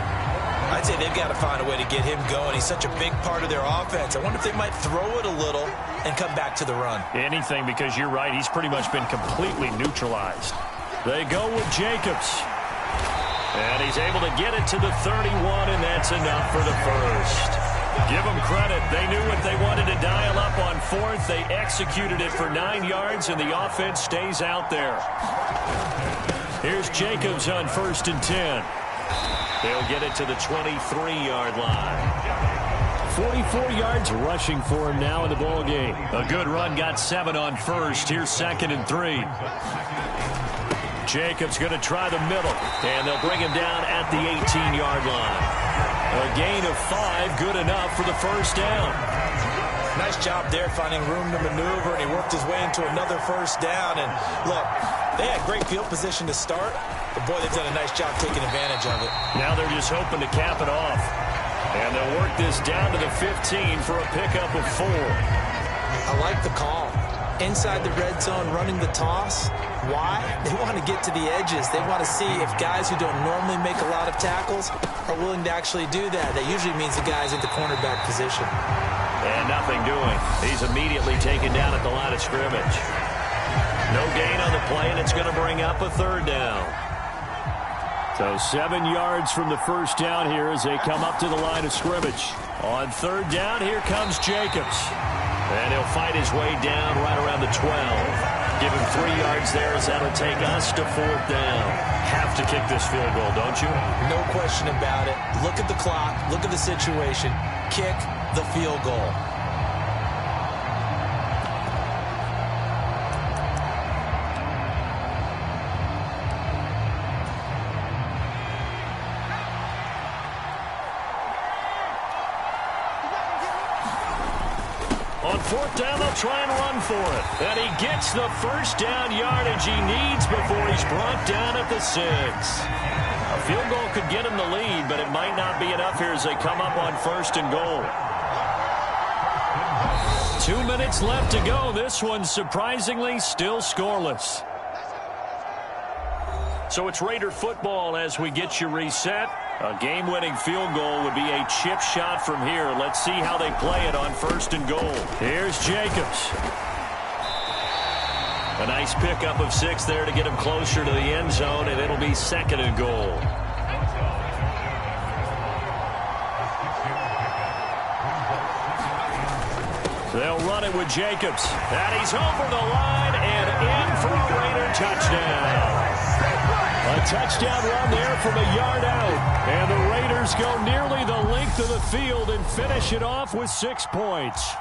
I'd say they've got to find a way to get him going. He's such a big part of their offense. I wonder if they might throw it a little and come back to the run. Anything, because you're right, he's pretty much been completely neutralized. They go with Jacobs. And he's able to get it to the 31, and that's enough for the first. Give them credit. They knew what they wanted to dial up on fourth. They executed it for 9 yards, and the offense stays out there. Here's Jacobs on 1st and 10. They'll get it to the 23-yard line. 44 yards rushing for him now in the ball game. A good run, got 7 on first. Here's 2nd and 3. Jacobs going to try the middle, and they'll bring him down at the 18-yard line. A gain of 5, good enough for the first down. Nice job there finding room to maneuver, and he worked his way into another first down. And look, they had great field position to start, but boy, they've done a nice job taking advantage of it. Now they're just hoping to cap it off. And they'll work this down to the 15 for a pickup of 4. I like the call. Inside the red zone, running the toss. Why? They want to get to the edges. They want to see if guys who don't normally make a lot of tackles are willing to actually do that. That usually means the guys at the cornerback position. And nothing doing. He's immediately taken down at the line of scrimmage. No gain on the play, and it's going to bring up a 3rd down. So 7 yards from the first down here as they come up to the line of scrimmage. On 3rd down, here comes Jacobs. And he'll fight his way down right around the 12. Give him 3 yards there as that'll take us to 4th down. Have to kick this field goal, don't you? No question about it. Look at the clock. Look at the situation. Kick the field goal. On 4th down, they'll try and run for it. And he gets the first down yardage he needs before he's brought down at the 6. A field goal could get him the lead, but it might not be enough here as they come up on 1st and goal. 2 minutes left to go. This one, surprisingly, still scoreless. So it's Raider football as we get you reset. A game-winning field goal would be a chip shot from here. Let's see how they play it on 1st and goal. Here's Jacobs. A nice pickup of 6 there to get him closer to the end zone, and it'll be 2nd and goal. They'll run it with Jacobs. And he's over the line and in for a Raider touchdown. A touchdown run there from a yard out. And the Raiders go nearly the length of the field and finish it off with 6 points.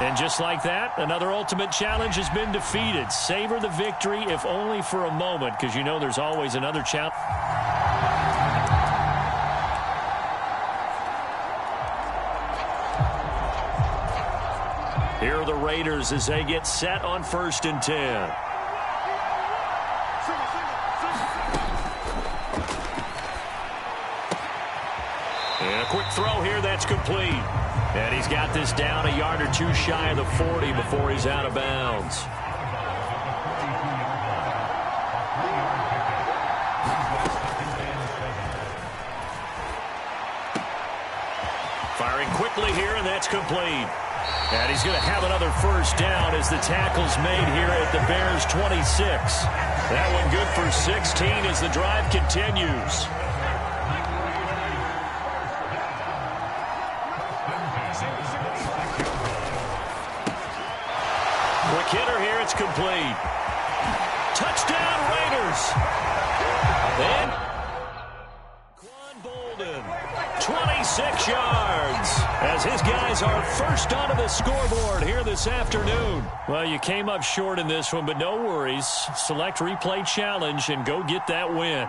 And just like that, another Ultimate Challenge has been defeated. Savor the victory, if only for a moment, because you know there's always another challenge. Here are the Raiders as they get set on 1st and 10. And a quick throw here that's complete. And he's got this down a yard or 2 shy of the 40 before he's out of bounds. Firing quickly here, and that's complete. And he's going to have another first down as the tackle's made here at the Bears' 26. That one good for 16 as the drive continues. Quick hitter here, it's complete. Touchdown Raiders. And Quan Bolden, 26 yards, as his guys are first onto the scoreboard here this afternoon. Well, you came up short in this one, but no worries. Select replay challenge and go get that win.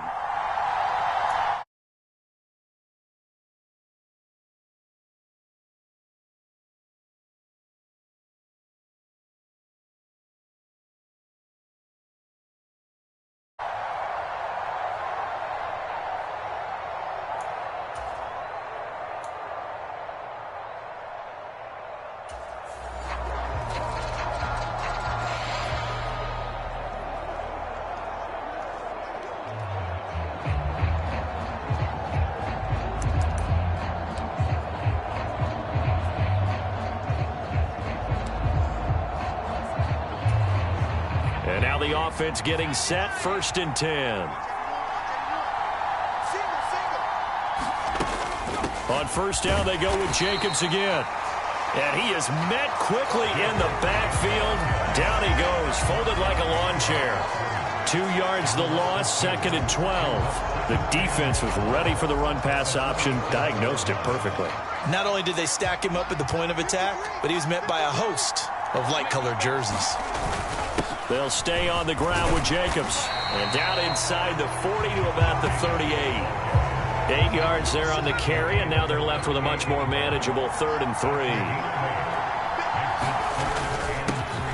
And now the offense getting set, 1st and 10. On first down, they go with Jacobs again. And he is met quickly in the backfield. Down he goes, folded like a lawn chair. 2 yards the loss, 2nd and 12. The defense was ready for the run-pass option, diagnosed it perfectly. Not only did they stack him up at the point of attack, but he was met by a host of light-colored jerseys. They'll stay on the ground with Jacobs. And down inside the 40 to about the 38. 8 yards there on the carry, and now they're left with a much more manageable 3rd and 3.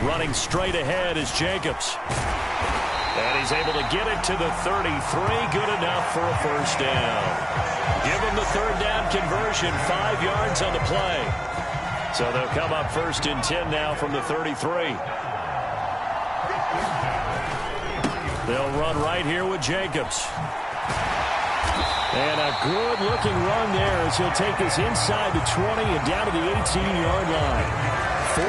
Running straight ahead is Jacobs. And he's able to get it to the 33. Good enough for a first down. Give him the 3rd down conversion, 5 yards on the play. So they'll come up 1st and 10 now from the 33. They'll run right here with Jacobs. And a good-looking run there as he'll take this inside the 20 and down to the 18-yard line.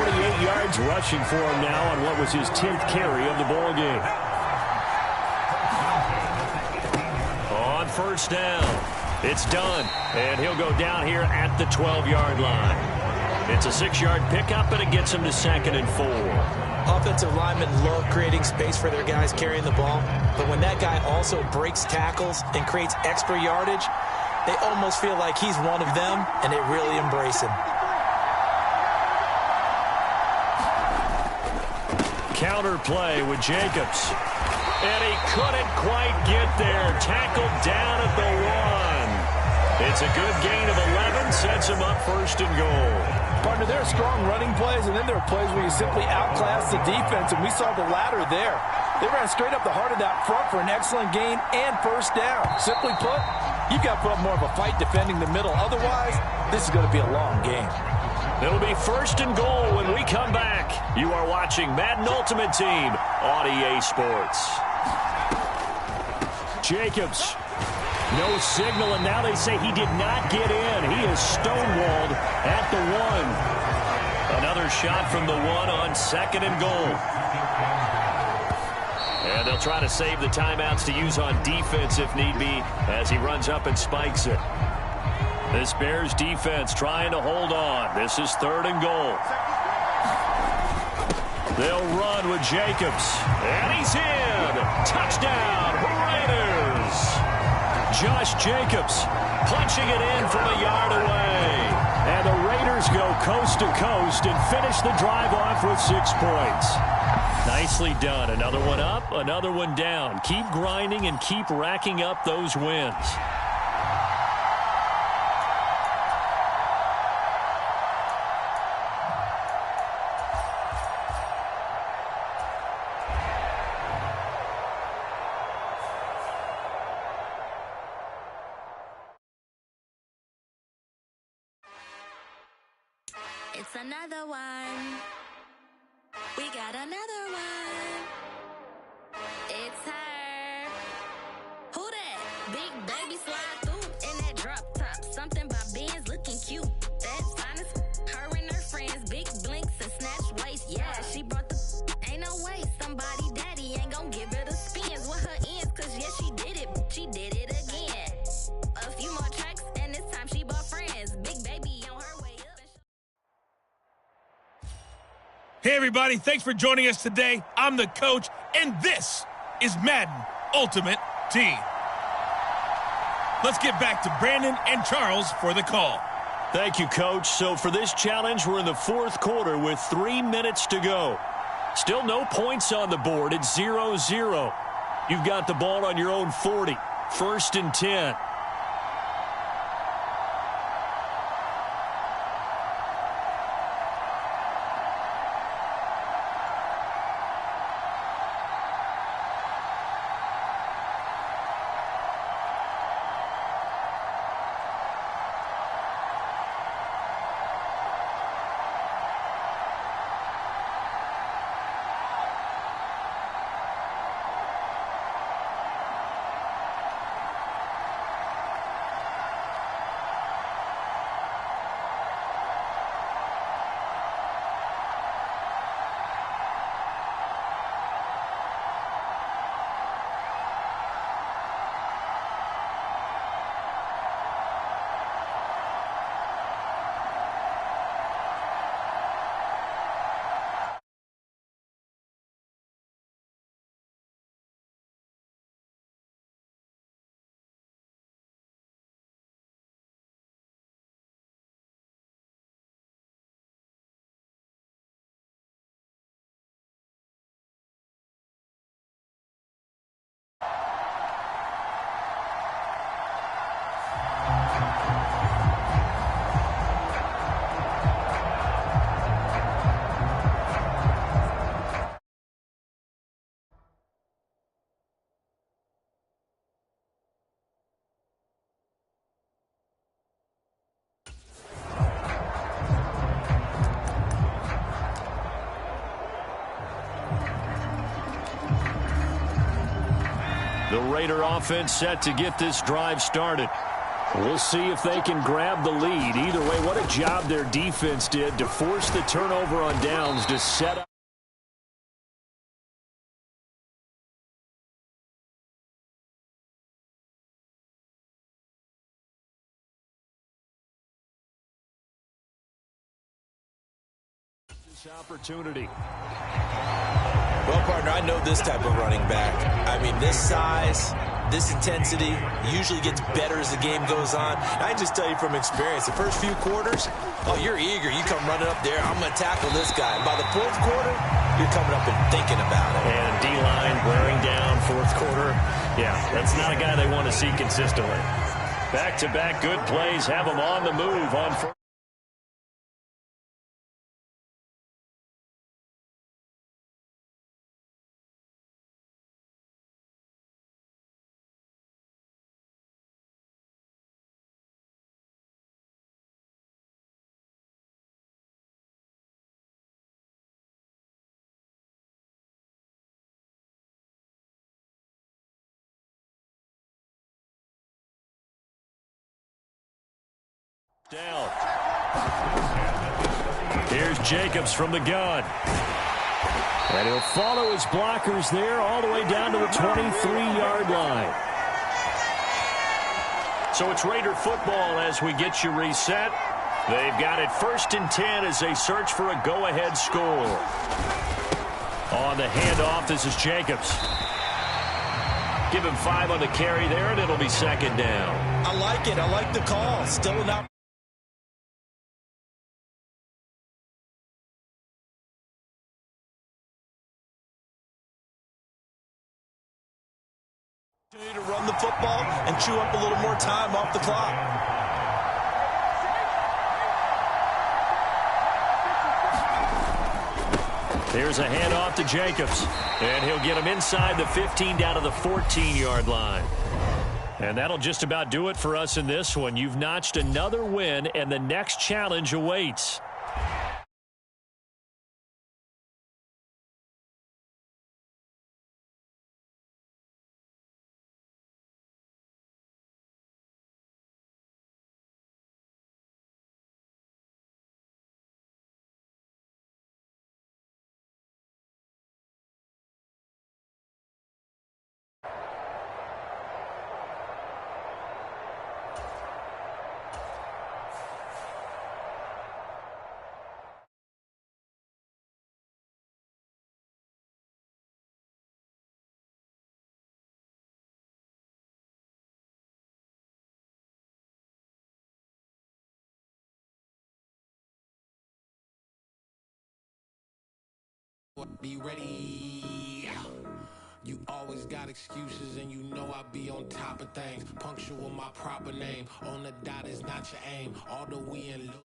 48 yards rushing for him now on what was his 10th carry of the ball game. On first down, it's done. And he'll go down here at the 12-yard line. It's a 6-yard pickup, and it gets him to 2nd and 4. Offensive linemen love creating space for their guys carrying the ball, but when that guy also breaks tackles and creates extra yardage, they almost feel like he's one of them, and they really embrace him. Counter play with Jacobs. And he couldn't quite get there. Tackled down at the 1. It's a good gain of 11, sets him up 1st and goal. Partner, there are strong running plays, and then there are plays where you simply outclass the defense, and we saw the latter there. They ran straight up the heart of that front for an excellent gain and first down. Simply put, you've got to put up more of a fight defending the middle. Otherwise, this is going to be a long game. It'll be 1st and goal when we come back. You are watching Madden Ultimate Team on EA Sports. Jacobs. No signal, and now they say he did not get in. He is stonewalled at the 1. Another shot from the 1 on 2nd and goal. And they'll try to save the timeouts to use on defense if need be as he runs up and spikes it. This Bears defense trying to hold on. This is 3rd and goal. They'll run with Jacobs. And he's in. Touchdown, Raiders. Josh Jacobs punching it in from a yard away. And the Raiders go coast to coast and finish the drive off with 6 points. Nicely done. Another one up, another one down. Keep grinding and keep racking up those wins. It's another one. We got another one. It's her. Who that? Big baby slide through in that drop top. Something by Benz looking cute. Hey, everybody. Thanks for joining us today. I'm the coach, and this is Madden Ultimate Team. Let's get back to Brandon and Charles for the call. Thank you, Coach. So for this challenge, we're in the fourth quarter with 3 minutes to go. Still no points on the board. It's 0-0. You've got the ball on your own 40. 1st and 10. The Raider offense set to get this drive started. We'll see if they can grab the lead. Either way, what a job their defense did to force the turnover on downs to set up. This opportunity. Well, partner, I know this type of running back. I mean, this size, this intensity usually gets better as the game goes on. I just tell you from experience, the first few quarters, oh, you're eager. You come running up there, I'm going to tackle this guy. And by the fourth quarter, you're coming up and thinking about it. And D-line wearing down fourth quarter. Yeah, that's not a guy they want to see consistently. Back-to-back good plays have them on the move on first. Down. Here's Jacobs from the gun. And he'll follow his blockers there all the way down to the 23-yard line. So it's Raider football as we get you reset. They've got it 1st and 10 as they search for a go-ahead score. On the handoff, this is Jacobs. Give him 5 on the carry there, and it'll be 2nd down. I like it. I like the call. Still an opportunity to run the football and chew up a little more time off the clock. Here's a handoff to Jacobs. And he'll get him inside the 15 down to the 14-yard line. And that'll just about do it for us in this one. You've notched another win, and the next challenge awaits. Be ready. You always got excuses and you know I be on top of things. Punctual my proper name. On the dot is not your aim. Although we in look.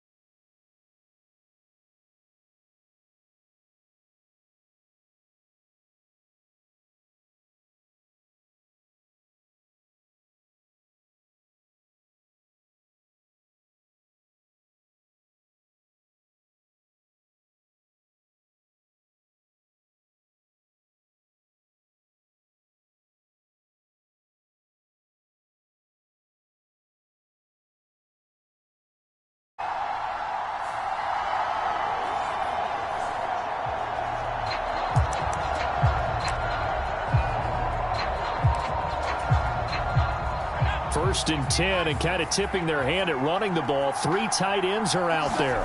First and 10, and kind of tipping their hand at running the ball. 3 tight ends are out there.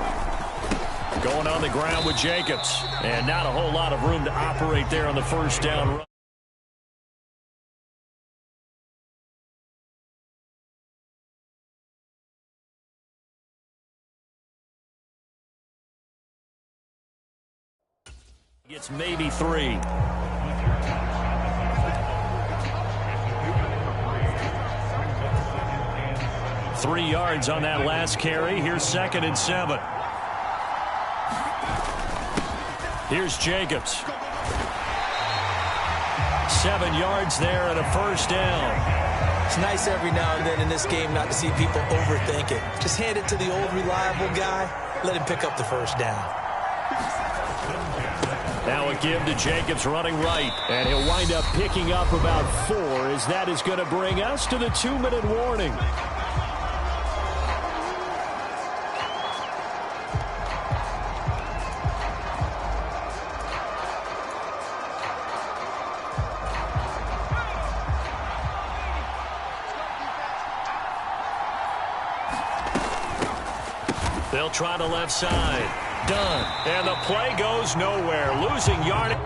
Going on the ground with Jacobs. And not a whole lot of room to operate there on the first down run. It's maybe 3. Three yards on that last carry. Here's 2nd and 7. Here's Jacobs. 7 yards there and a first down. It's nice every now and then in this game not to see people overthink it. Just hand it to the old reliable guy. Let him pick up the first down. Now a give to Jacobs running right. And he'll wind up picking up about 4 as that is going to bring us to the 2-minute warning. They'll try the left side. Done. And the play goes nowhere. Losing yardage.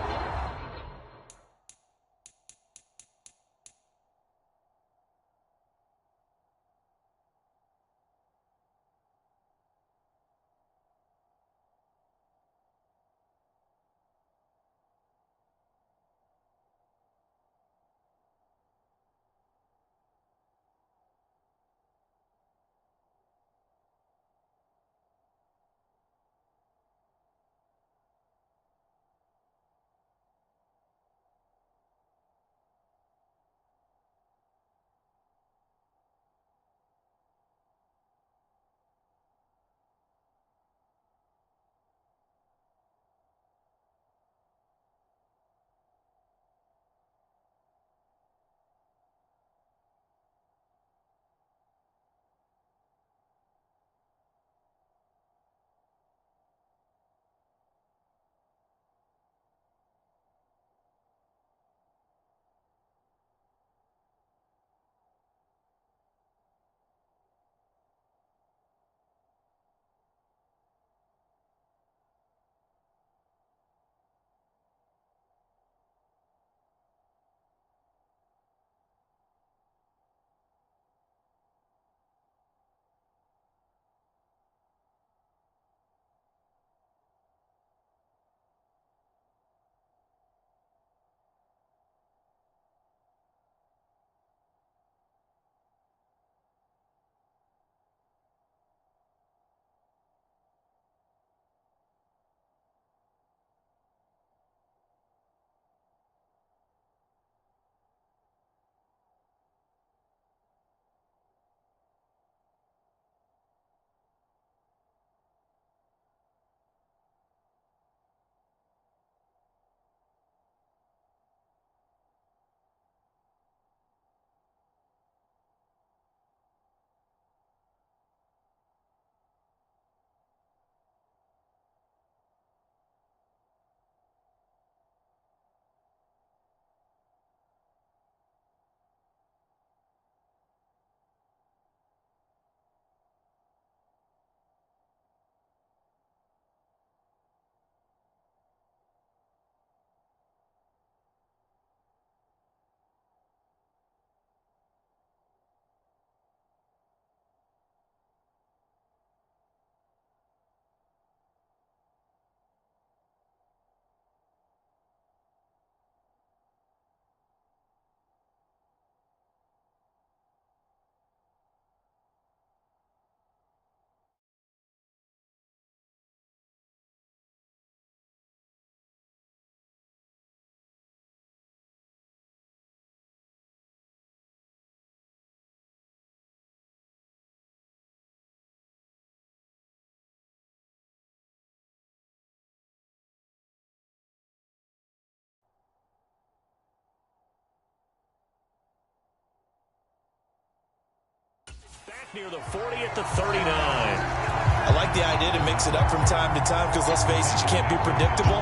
Near the 40 at the 39. I like the idea to mix it up from time to time because, let's face it, you can't be predictable.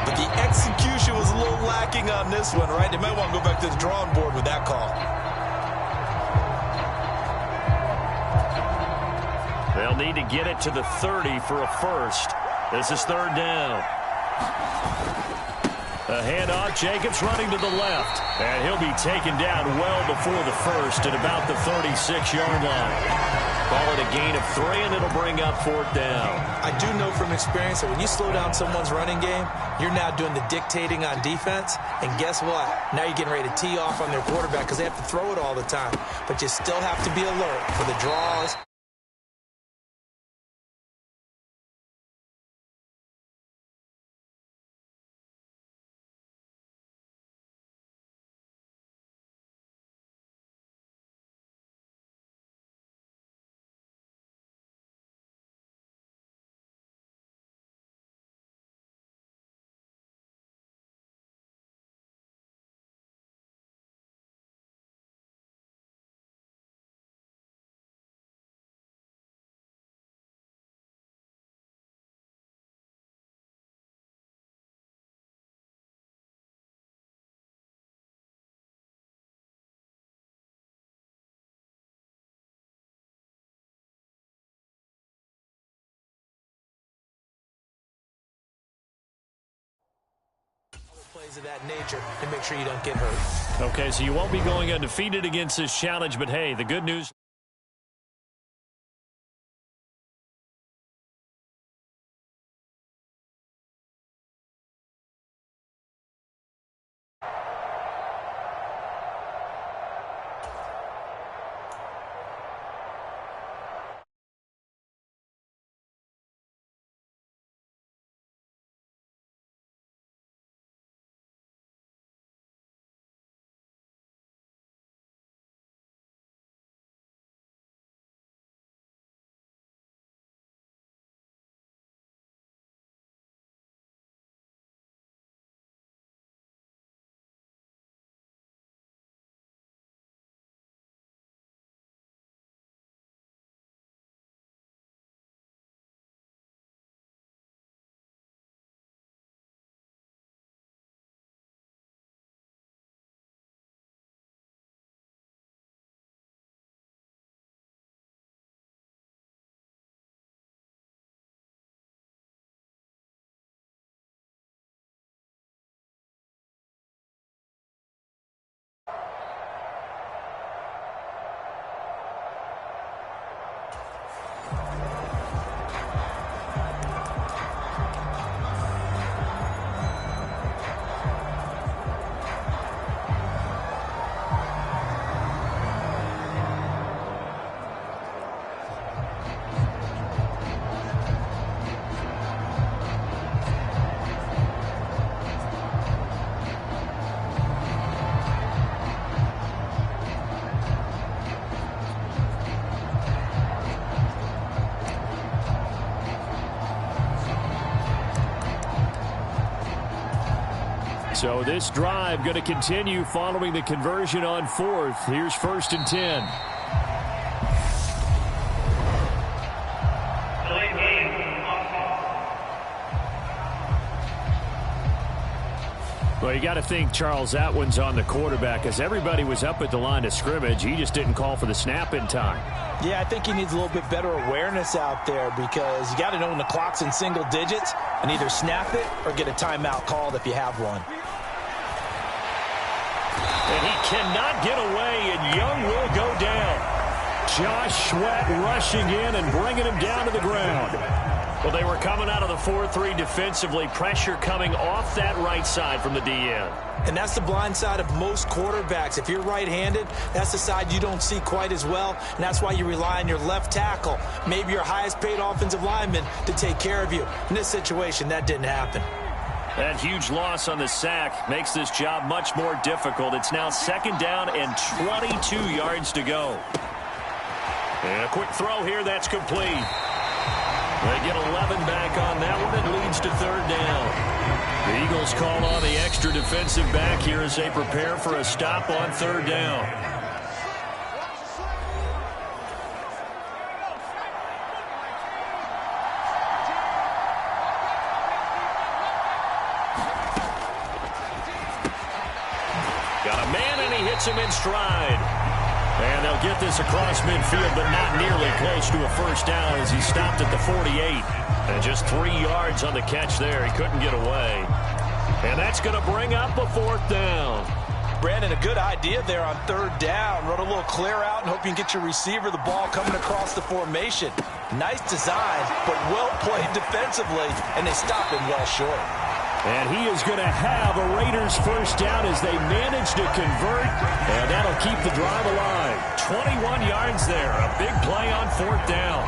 But the execution was a little lacking on this one, right? They might want to go back to the drawing board with that call. They'll need to get it to the 30 for a first. This is third down. A handoff, Jacobs running to the left. And he'll be taken down well before the first at about the 36-yard line. Call it a gain of 3, and it'll bring up fourth down. I do know from experience that when you slow down someone's running game, you're now doing the dictating on defense. And guess what? Now you're getting ready to tee off on their quarterback because they have to throw it all the time. But you still have to be alert for the draws. Plays of that nature to make sure you don't get hurt. Okay, so you won't be going undefeated against this challenge, but hey, the good news. So this drive going to continue following the conversion on fourth. Here's 1st and 10. Well, you got to think, Charles, that one's on the quarterback as everybody was up at the line of scrimmage. He just didn't call for the snap in time. Yeah, I think he needs a little bit better awareness out there because you got to know when the clock's in single digits and either snap it or get a timeout called if you have one. And he cannot get away, and Young will go down. Josh Sweat rushing in and bringing him down to the ground. Well, they were coming out of the 4-3 defensively. Pressure coming off that right side from the DN. And that's the blind side of most quarterbacks. If you're right-handed, that's the side you don't see quite as well, and that's why you rely on your left tackle, maybe your highest-paid offensive lineman, to take care of you. In this situation, that didn't happen. That huge loss on the sack makes this job much more difficult. It's now 2nd down and 22 yards to go. And a quick throw here, that's complete. They get 11 back on that one. It leads to 3rd down. The Eagles call on the extra defensive back here as they prepare for a stop on 3rd down. puts him in stride. And they'll get this across midfield, but not nearly close to a first down as he stopped at the 48. And just 3 yards on the catch there. He couldn't get away. And that's going to bring up a fourth down. Brandon, a good idea there on third down. Run a little clear out and hope you can get your receiver the ball coming across the formation. Nice design, but well played defensively, and they stop him well short. And he is going to have a Raiders first down as they manage to convert, and that'll keep the drive alive. 21 yards there, a big play on fourth down.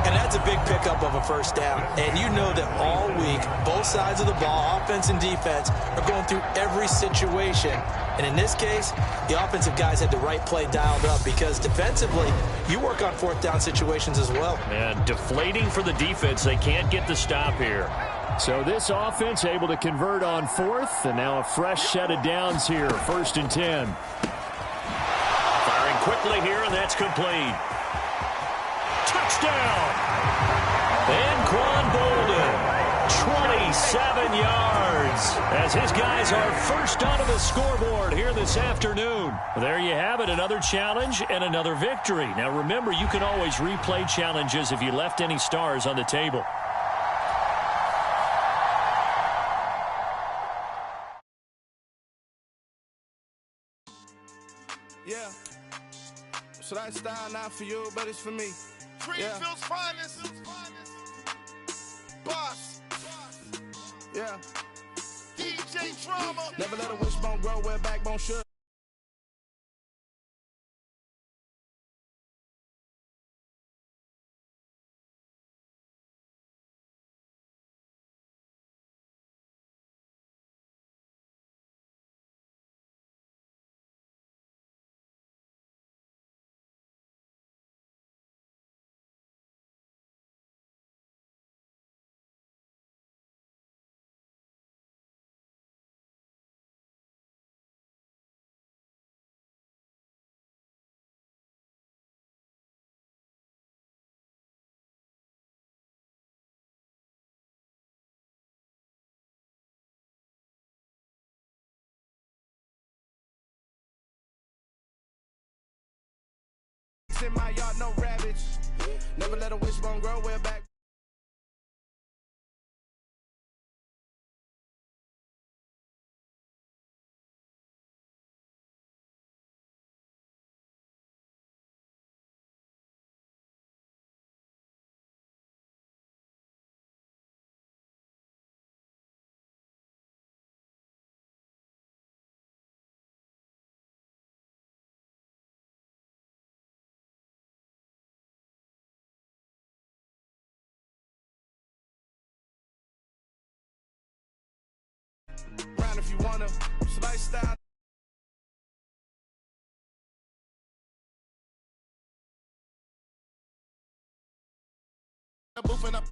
And that's a big pickup of a first down. And you know that all week, both sides of the ball, offense and defense, are going through every situation. And in this case, the offensive guys had the right play dialed up because defensively, you work on fourth down situations as well. And deflating for the defense. They can't get the stop here. So this offense able to convert on fourth, and now a fresh set of downs here, 1st and 10. Firing quickly here, and that's complete. Touchdown! And Quan Bolden, 27 yards, as his guys are first onto the scoreboard here this afternoon. There you have it, another challenge and another victory. Now remember, you can always replay challenges if you left any stars on the table. Yeah. So that style not for you, but it's for me. Greenfield's finest. Boss. Yeah. DJ Drama. Never let a wishbone grow where a backbone should. In my yard, no rabbits. Never let a wishbone grow where back. Round if you wanna. It's lifestyle. Boofing up.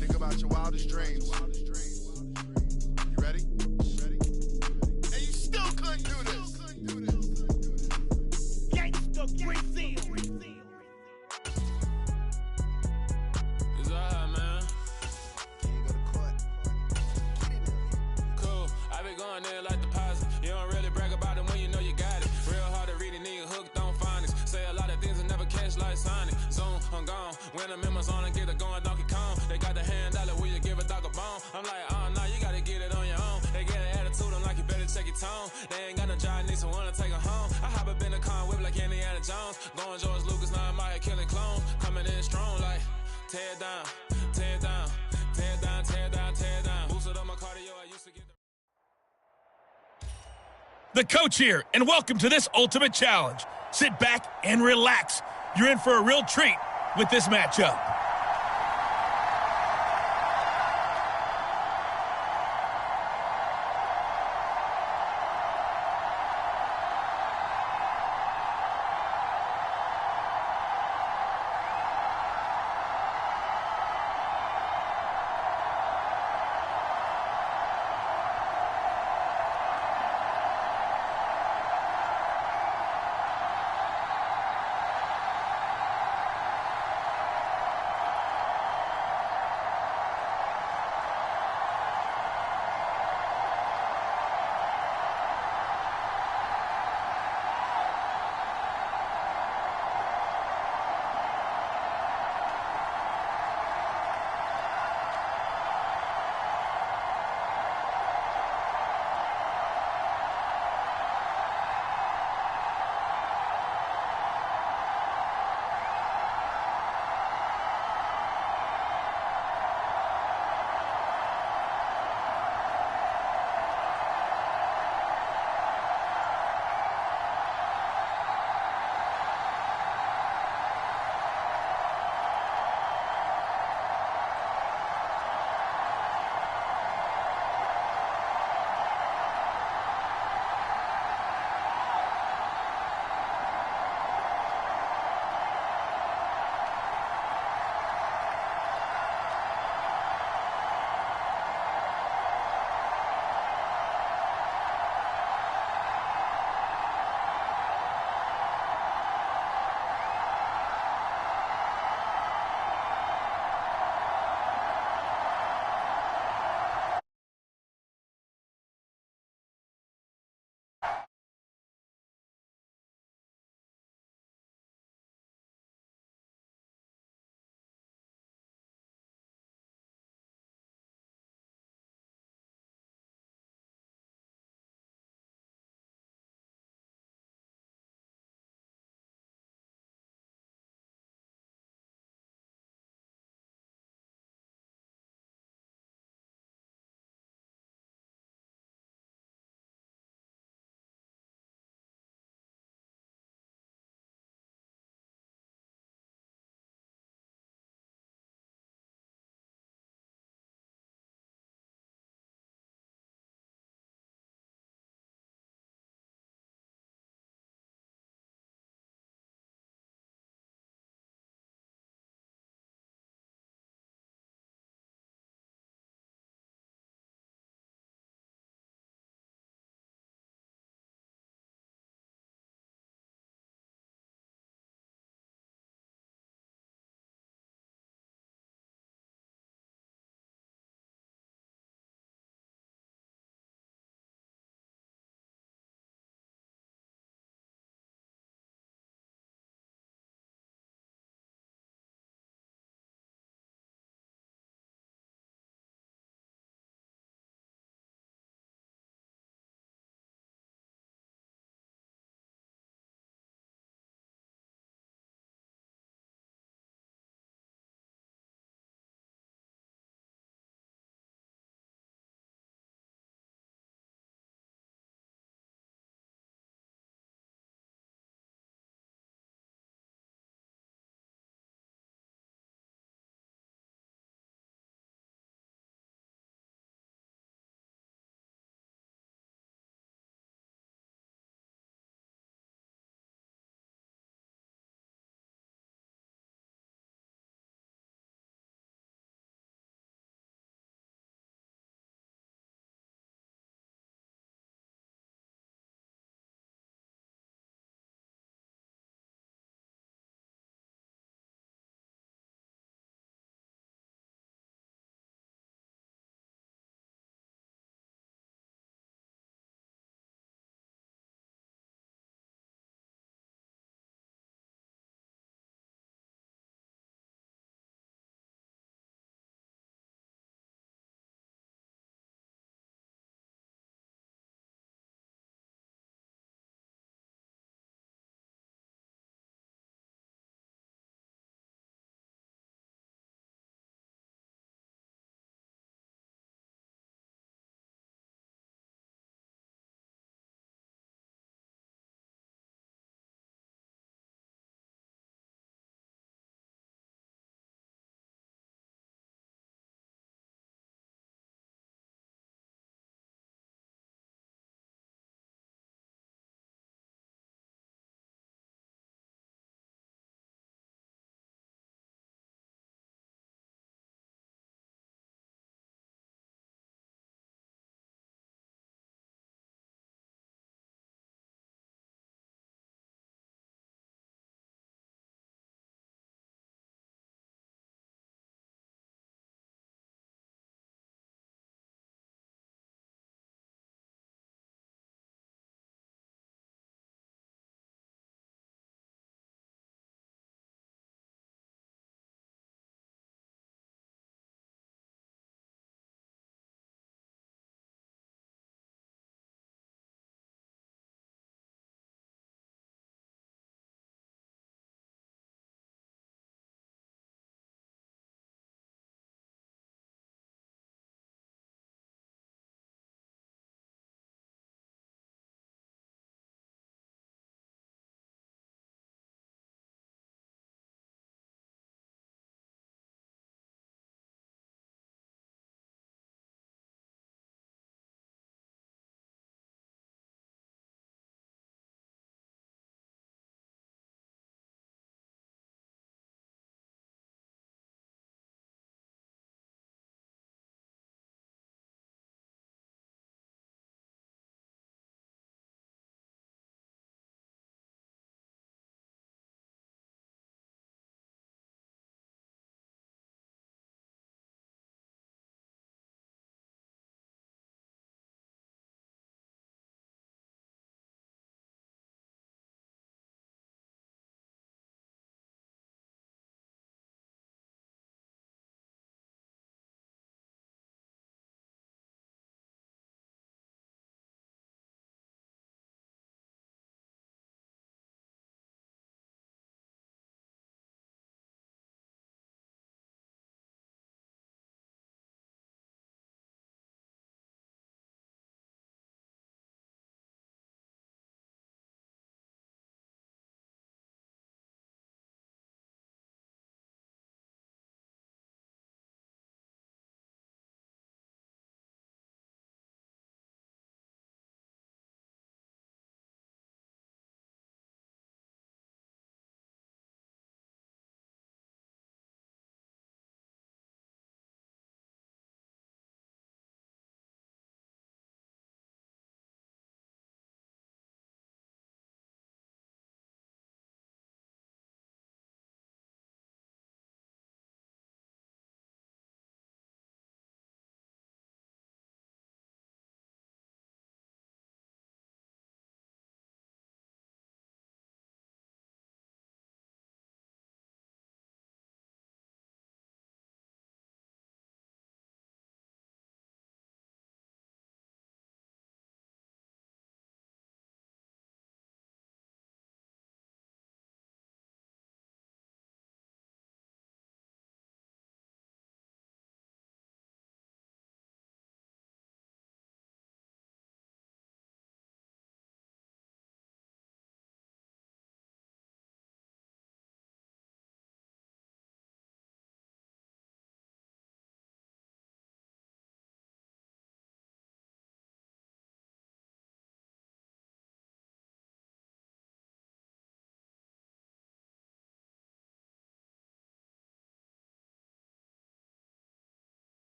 Think about your wildest dreams. You ready? And you still couldn't do this. Gangsta Brazil. It's alright, man. Cool. I be going there like deposit. You don't really brag about it when you know you got it. Real hard to read a nigga hooked on phonics. Say a lot of things and never catch like Sonic. Zoom, I'm gone. When I'm in my zone and get it going Donkey Kong. They got the hand dollar, will you give a dog a bone? I'm like, oh no, you gotta get it on your own. They get an attitude, I'm like, you better check your tone. They ain't got no job, need someone to take her home. I hop up in the car, whip like Indiana Jones. Going George Lucas, now I'm out here killing clones. Coming in strong like, tear it down, tear it down, tear it down, tear it down, tear it down. Boosted up my cardio, I used to get The coach here, and welcome to this ultimate challenge. Sit back and relax. you're in for a real treat with this matchup.